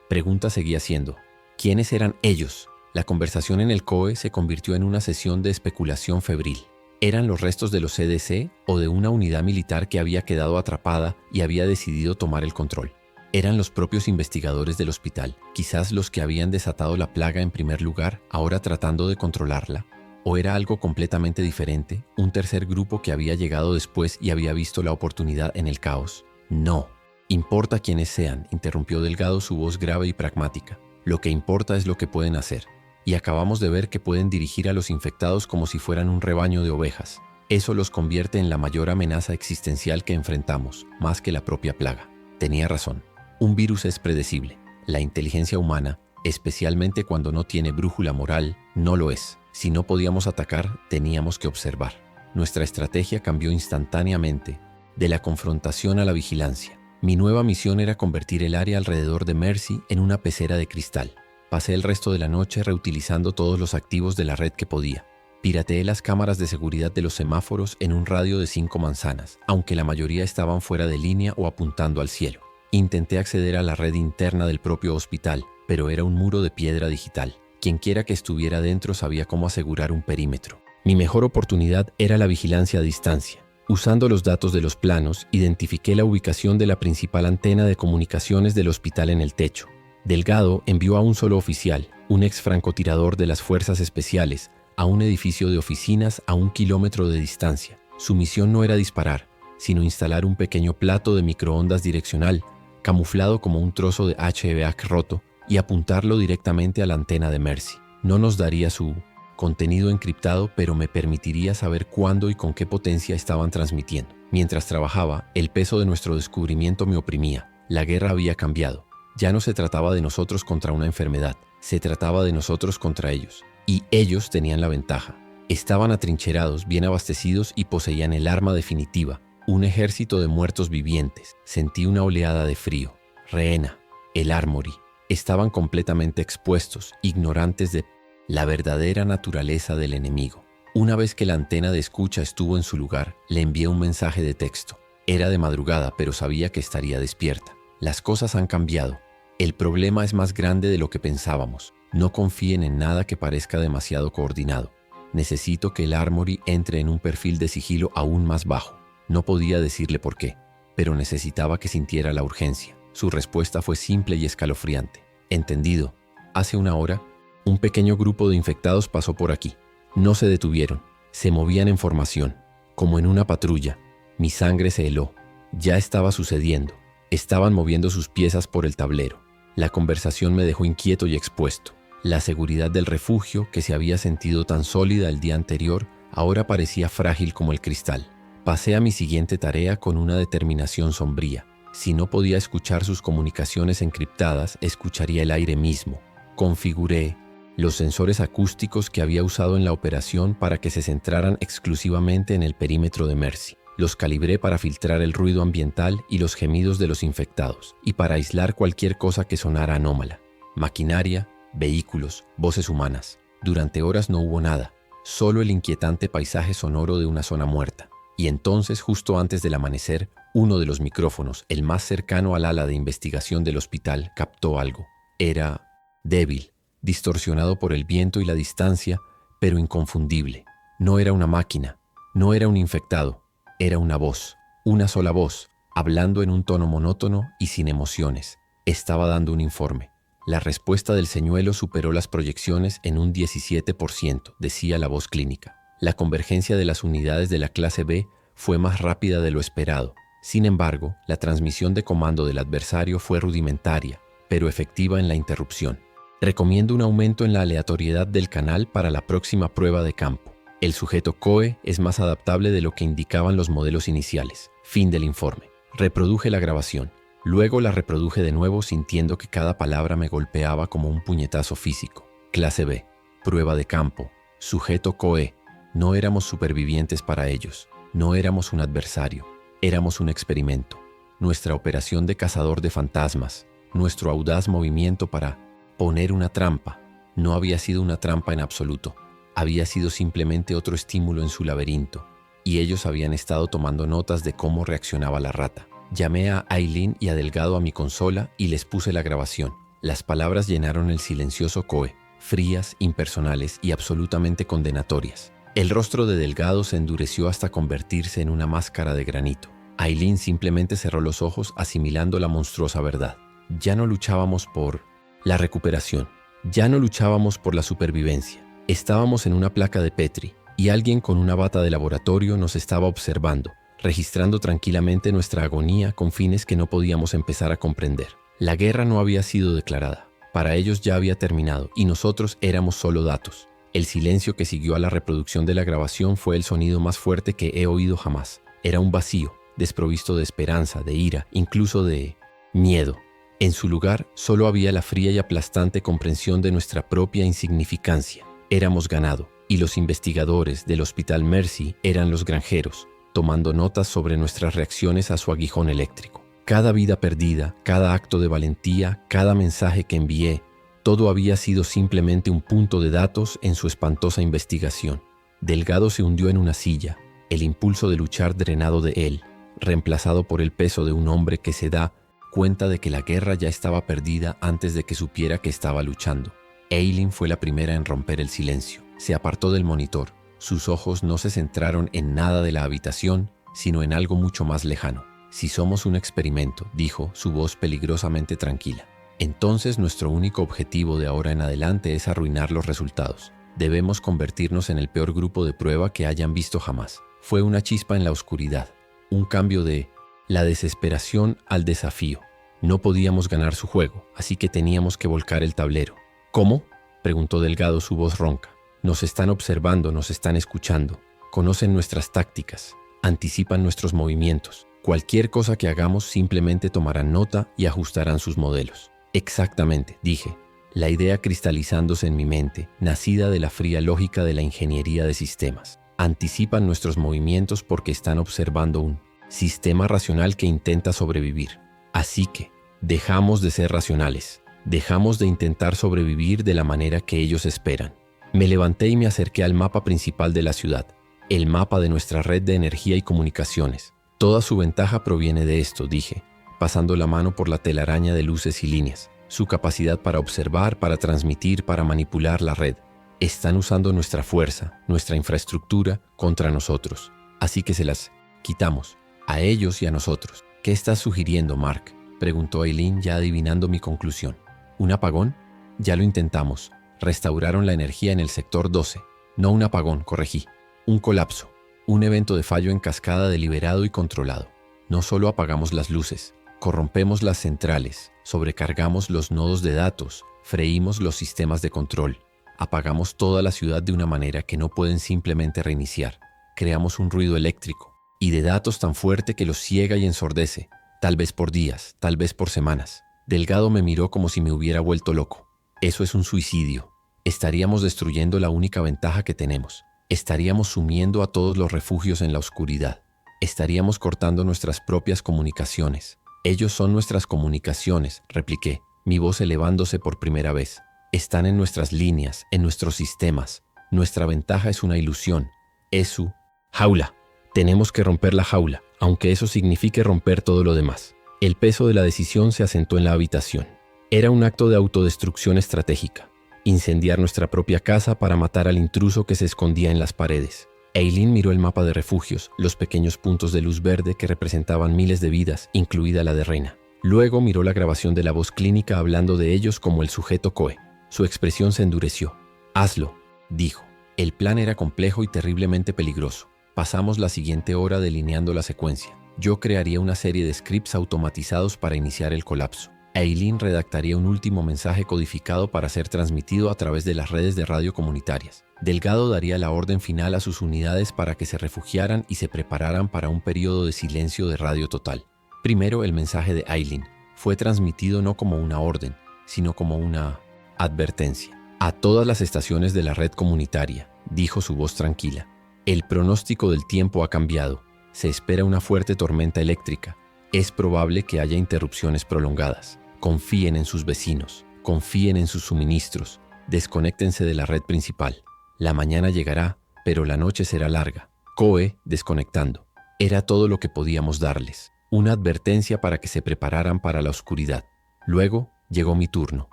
Pregunta seguía siendo, ¿quiénes eran ellos? La conversación en el COE se convirtió en una sesión de especulación febril. ¿Eran los restos de los CDC o de una unidad militar que había quedado atrapada y había decidido tomar el control? ¿Eran los propios investigadores del hospital, quizás los que habían desatado la plaga en primer lugar, ahora tratando de controlarla? ¿O era algo completamente diferente, un tercer grupo que había llegado después y había visto la oportunidad en el caos? No. Importa quiénes sean, interrumpió Delgado su voz grave y pragmática. Lo que importa es lo que pueden hacer. Y acabamos de ver que pueden dirigir a los infectados como si fueran un rebaño de ovejas. Eso los convierte en la mayor amenaza existencial que enfrentamos, más que la propia plaga. Tenía razón. Un virus es predecible. La inteligencia humana, especialmente cuando no tiene brújula moral, no lo es. Si no podíamos atacar, teníamos que observar. Nuestra estrategia cambió instantáneamente, de la confrontación a la vigilancia. Mi nueva misión era convertir el área alrededor de Mercy en una pecera de cristal. Pasé el resto de la noche reutilizando todos los activos de la red que podía. Pirateé las cámaras de seguridad de los semáforos en un radio de 5 manzanas, aunque la mayoría estaban fuera de línea o apuntando al cielo. Intenté acceder a la red interna del propio hospital, pero era un muro de piedra digital. Quienquiera que estuviera dentro sabía cómo asegurar un perímetro. Mi mejor oportunidad era la vigilancia a distancia. Usando los datos de los planos, identifiqué la ubicación de la principal antena de comunicaciones del hospital en el techo. Delgado envió a un solo oficial, un ex francotirador de las fuerzas especiales, a un edificio de oficinas a 1 kilómetro de distancia. Su misión no era disparar, sino instalar un pequeño plato de microondas direccional, camuflado como un trozo de HVAC roto, y apuntarlo directamente a la antena de Mercy. No nos daría su contenido encriptado, pero me permitiría saber cuándo y con qué potencia estaban transmitiendo. Mientras trabajaba, el peso de nuestro descubrimiento me oprimía. La guerra había cambiado. Ya no se trataba de nosotros contra una enfermedad, se trataba de nosotros contra ellos. Y ellos tenían la ventaja. Estaban atrincherados, bien abastecidos y poseían el arma definitiva, un ejército de muertos vivientes. Sentí una oleada de frío. Rehena, el Armory, estaban completamente expuestos, ignorantes de la verdadera naturaleza del enemigo. Una vez que la antena de escucha estuvo en su lugar, le envié un mensaje de texto. Era de madrugada, pero sabía que estaría despierta. Las cosas han cambiado. El problema es más grande de lo que pensábamos. No confíen en nada que parezca demasiado coordinado. Necesito que el Armory entre en un perfil de sigilo aún más bajo. No podía decirle por qué, pero necesitaba que sintiera la urgencia. Su respuesta fue simple y escalofriante. Entendido. Hace una hora, un pequeño grupo de infectados pasó por aquí. No se detuvieron. Se movían en formación, como en una patrulla. Mi sangre se heló. Ya estaba sucediendo. Estaban moviendo sus piezas por el tablero. La conversación me dejó inquieto y expuesto. La seguridad del refugio, que se había sentido tan sólida el día anterior, ahora parecía frágil como el cristal. Pasé a mi siguiente tarea con una determinación sombría. Si no podía escuchar sus comunicaciones encriptadas, escucharía el aire mismo. Configuré los sensores acústicos que había usado en la operación para que se centraran exclusivamente en el perímetro de Mercy. Los calibré para filtrar el ruido ambiental y los gemidos de los infectados, y para aislar cualquier cosa que sonara anómala. Maquinaria, vehículos, voces humanas. Durante horas no hubo nada, solo el inquietante paisaje sonoro de una zona muerta. Y entonces, justo antes del amanecer, uno de los micrófonos, el más cercano al ala de investigación del hospital, captó algo. Era débil, distorsionado por el viento y la distancia, pero inconfundible. No era una máquina, no era un infectado. Era una voz, una sola voz, hablando en un tono monótono y sin emociones. Estaba dando un informe. La respuesta del señuelo superó las proyecciones en un 17%, decía la voz clínica. La convergencia de las unidades de la clase B fue más rápida de lo esperado. Sin embargo, la transmisión de comando del adversario fue rudimentaria, pero efectiva en la interrupción. Recomiendo un aumento en la aleatoriedad del canal para la próxima prueba de campo. El sujeto COE es más adaptable de lo que indicaban los modelos iniciales. Fin del informe. Reproduje la grabación. Luego la reproduje de nuevo sintiendo que cada palabra me golpeaba como un puñetazo físico. Clase B. Prueba de campo. Sujeto COE. No éramos supervivientes para ellos. No éramos un adversario. Éramos un experimento. Nuestra operación de cazador de fantasmas. Nuestro audaz movimiento para poner una trampa. No había sido una trampa en absoluto. Había sido simplemente otro estímulo en su laberinto, y ellos habían estado tomando notas de cómo reaccionaba la rata. Llamé a Aileen y a Delgado a mi consola y les puse la grabación. Las palabras llenaron el silencioso COE, frías, impersonales y absolutamente condenatorias. El rostro de Delgado se endureció hasta convertirse en una máscara de granito. Aileen simplemente cerró los ojos asimilando la monstruosa verdad. Ya no luchábamos por la recuperación. Ya no luchábamos por la supervivencia. Estábamos en una placa de Petri y alguien con una bata de laboratorio nos estaba observando, registrando tranquilamente nuestra agonía con fines que no podíamos empezar a comprender. La guerra no había sido declarada. Para ellos ya había terminado y nosotros éramos solo datos. El silencio que siguió a la reproducción de la grabación fue el sonido más fuerte que he oído jamás. Era un vacío, desprovisto de esperanza, de ira, incluso de miedo. En su lugar, solo había la fría y aplastante comprensión de nuestra propia insignificancia. Éramos ganado, y los investigadores del Hospital Mercy eran los granjeros, tomando notas sobre nuestras reacciones a su aguijón eléctrico. Cada vida perdida, cada acto de valentía, cada mensaje que envié, todo había sido simplemente un punto de datos en su espantosa investigación. Delgado se hundió en una silla, el impulso de luchar drenado de él, reemplazado por el peso de un hombre que se da cuenta de que la guerra ya estaba perdida antes de que supiera que estaba luchando. Aileen fue la primera en romper el silencio. Se apartó del monitor. Sus ojos no se centraron en nada de la habitación, sino en algo mucho más lejano. Si somos un experimento, dijo, su voz peligrosamente tranquila, entonces nuestro único objetivo de ahora en adelante es arruinar los resultados. Debemos convertirnos en el peor grupo de prueba que hayan visto jamás. Fue una chispa en la oscuridad, un cambio de la desesperación al desafío. No podíamos ganar su juego, así que teníamos que volcar el tablero. ¿Cómo?, preguntó Delgado, su voz ronca. Nos están observando, nos están escuchando. Conocen nuestras tácticas, anticipan nuestros movimientos. Cualquier cosa que hagamos simplemente tomarán nota y ajustarán sus modelos. Exactamente, dije, la idea cristalizándose en mi mente, nacida de la fría lógica de la ingeniería de sistemas. Anticipan nuestros movimientos porque están observando un sistema racional que intenta sobrevivir. Así que, dejamos de ser racionales. Dejamos de intentar sobrevivir de la manera que ellos esperan. Me levanté y me acerqué al mapa principal de la ciudad, el mapa de nuestra red de energía y comunicaciones. Toda su ventaja proviene de esto, dije, pasando la mano por la telaraña de luces y líneas. Su capacidad para observar, para transmitir, para manipular la red. Están usando nuestra fuerza, nuestra infraestructura contra nosotros. Así que se las quitamos, a ellos y a nosotros. ¿Qué estás sugiriendo, Mark?, preguntó Aileen, ya adivinando mi conclusión. ¿Un apagón? Ya lo intentamos. Restauraron la energía en el sector 12. No un apagón, corregí. Un colapso. Un evento de fallo en cascada deliberado y controlado. No solo apagamos las luces, corrompemos las centrales, sobrecargamos los nodos de datos, freímos los sistemas de control. Apagamos toda la ciudad de una manera que no pueden simplemente reiniciar. Creamos un ruido eléctrico y de datos tan fuerte que los ciega y ensordece, tal vez por días, tal vez por semanas. Delgado me miró como si me hubiera vuelto loco. Eso es un suicidio. Estaríamos destruyendo la única ventaja que tenemos. Estaríamos sumiendo a todos los refugios en la oscuridad. Estaríamos cortando nuestras propias comunicaciones. Ellos son nuestras comunicaciones, repliqué, mi voz elevándose por primera vez. Están en nuestras líneas, en nuestros sistemas. Nuestra ventaja es una ilusión. Es su jaula. Tenemos que romper la jaula, aunque eso signifique romper todo lo demás. El peso de la decisión se asentó en la habitación. Era un acto de autodestrucción estratégica. Incendiar nuestra propia casa para matar al intruso que se escondía en las paredes. Aileen miró el mapa de refugios, los pequeños puntos de luz verde que representaban miles de vidas, incluida la de Reina. Luego miró la grabación de la voz clínica hablando de ellos como el sujeto COE. Su expresión se endureció. «Hazlo», dijo. El plan era complejo y terriblemente peligroso. Pasamos la siguiente hora delineando la secuencia. Yo crearía una serie de scripts automatizados para iniciar el colapso. Aileen redactaría un último mensaje codificado para ser transmitido a través de las redes de radio comunitarias. Delgado daría la orden final a sus unidades para que se refugiaran y se prepararan para un periodo de silencio de radio total. Primero, el mensaje de Aileen fue transmitido no como una orden, sino como una advertencia. A todas las estaciones de la red comunitaria, dijo su voz tranquila. El pronóstico del tiempo ha cambiado. Se espera una fuerte tormenta eléctrica. Es probable que haya interrupciones prolongadas. Confíen en sus vecinos. Confíen en sus suministros. Desconéctense de la red principal. La mañana llegará, pero la noche será larga. COE desconectando. Era todo lo que podíamos darles. una advertencia para que se prepararan para la oscuridad. Luego llegó mi turno.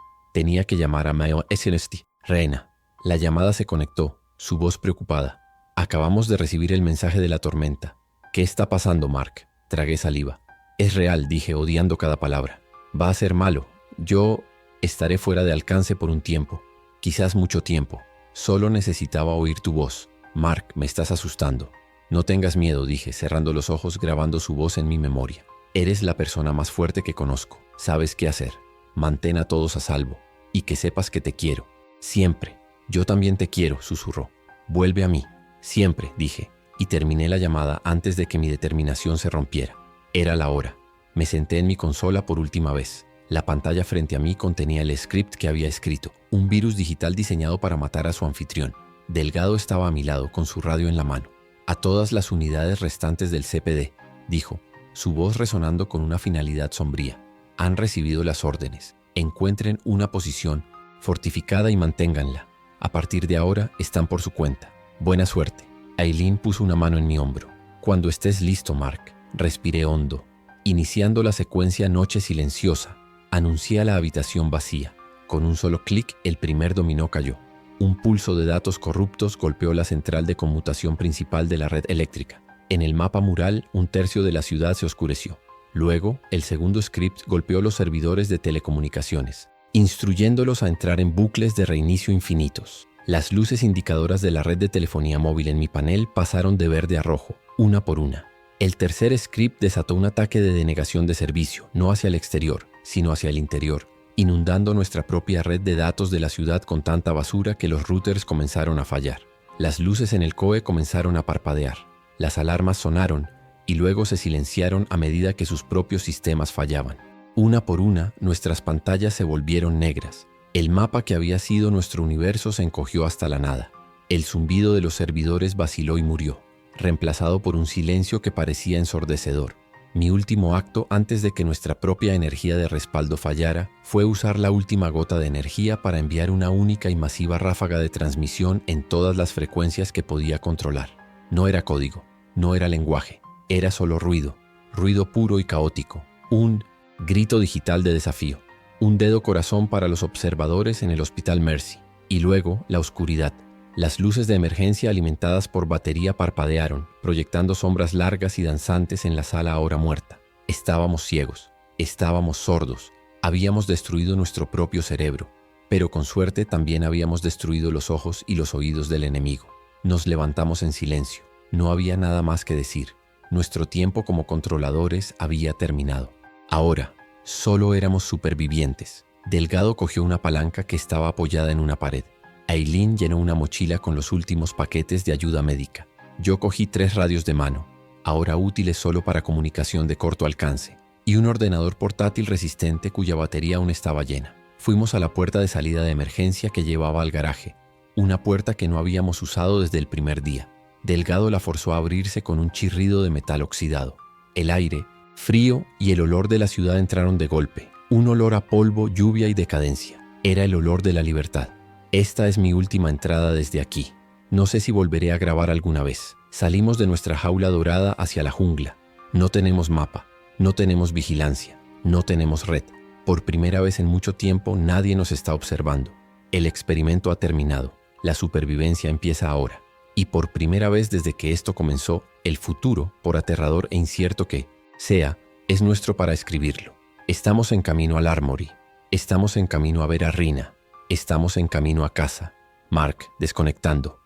Tenía que llamar a Mayo SNST. Reina. La llamada se conectó, su voz preocupada. Acabamos de recibir el mensaje de la tormenta. ¿Qué está pasando, Mark? Tragué saliva. Es real, dije, odiando cada palabra. Va a ser malo. Yo estaré fuera de alcance por un tiempo. Quizás mucho tiempo. Solo necesitaba oír tu voz. Mark, me estás asustando. No tengas miedo, dije, cerrando los ojos, grabando su voz en mi memoria. Eres la persona más fuerte que conozco. Sabes qué hacer. Mantén a todos a salvo. Y que sepas que te quiero. Siempre. Yo también te quiero, susurró. Vuelve a mí. Siempre, dije. Y terminé la llamada antes de que mi determinación se rompiera. Era la hora. Me senté en mi consola por última vez. La pantalla frente a mí contenía el script que había escrito, un virus digital diseñado para matar a su anfitrión. Delgado estaba a mi lado, con su radio en la mano. A todas las unidades restantes del CPD, dijo, su voz resonando con una finalidad sombría. Han recibido las órdenes. Encuentren una posición fortificada y manténganla. A partir de ahora están por su cuenta. Buena suerte. Aileen puso una mano en mi hombro. Cuando estés listo, Mark. Respiré hondo. Iniciando la secuencia Noche Silenciosa, anuncié a la habitación vacía. Con un solo clic, el primer dominó cayó. Un pulso de datos corruptos golpeó la central de conmutación principal de la red eléctrica. En el mapa mural, un tercio de la ciudad se oscureció. Luego, el segundo script golpeó los servidores de telecomunicaciones, instruyéndolos a entrar en bucles de reinicio infinitos. Las luces indicadoras de la red de telefonía móvil en mi panel pasaron de verde a rojo, una por una. El tercer script desató un ataque de denegación de servicio, no hacia el exterior, sino hacia el interior, inundando nuestra propia red de datos de la ciudad con tanta basura que los routers comenzaron a fallar. Las luces en el COE comenzaron a parpadear. Las alarmas sonaron y luego se silenciaron a medida que sus propios sistemas fallaban. Una por una, nuestras pantallas se volvieron negras. El mapa que había sido nuestro universo se encogió hasta la nada. El zumbido de los servidores vaciló y murió, reemplazado por un silencio que parecía ensordecedor. Mi último acto antes de que nuestra propia energía de respaldo fallara fue usar la última gota de energía para enviar una única y masiva ráfaga de transmisión en todas las frecuencias que podía controlar. No era código, no era lenguaje, era solo ruido, ruido puro y caótico, un grito digital de desafío, un dedo corazón para los observadores en el Hospital Mercy, y luego la oscuridad. Las luces de emergencia alimentadas por batería parpadearon, proyectando sombras largas y danzantes en la sala ahora muerta. Estábamos ciegos, estábamos sordos, habíamos destruido nuestro propio cerebro, pero con suerte también habíamos destruido los ojos y los oídos del enemigo. Nos levantamos en silencio, no había nada más que decir. Nuestro tiempo como controladores había terminado. Ahora, solo éramos supervivientes. Delgado cogió una palanca que estaba apoyada en una pared. Aileen llenó una mochila con los últimos paquetes de ayuda médica. Yo cogí 3 radios de mano, ahora útiles solo para comunicación de corto alcance, y un ordenador portátil resistente cuya batería aún estaba llena. Fuimos a la puerta de salida de emergencia que llevaba al garaje, una puerta que no habíamos usado desde el primer día. Delgado la forzó a abrirse con un chirrido de metal oxidado. El aire, frío y el olor de la ciudad entraron de golpe, un olor a polvo, lluvia y decadencia. Era el olor de la libertad. Esta es mi última entrada desde aquí. No sé si volveré a grabar alguna vez. Salimos de nuestra jaula dorada hacia la jungla. No tenemos mapa, no tenemos vigilancia, no tenemos red. Por primera vez en mucho tiempo nadie nos está observando. El experimento ha terminado. La supervivencia empieza ahora. Y por primera vez desde que esto comenzó, el futuro, por aterrador e incierto que sea, es nuestro para escribirlo. Estamos en camino al Armory. Estamos en camino a ver a Rina. Estamos en camino a casa. Mark, desconectando.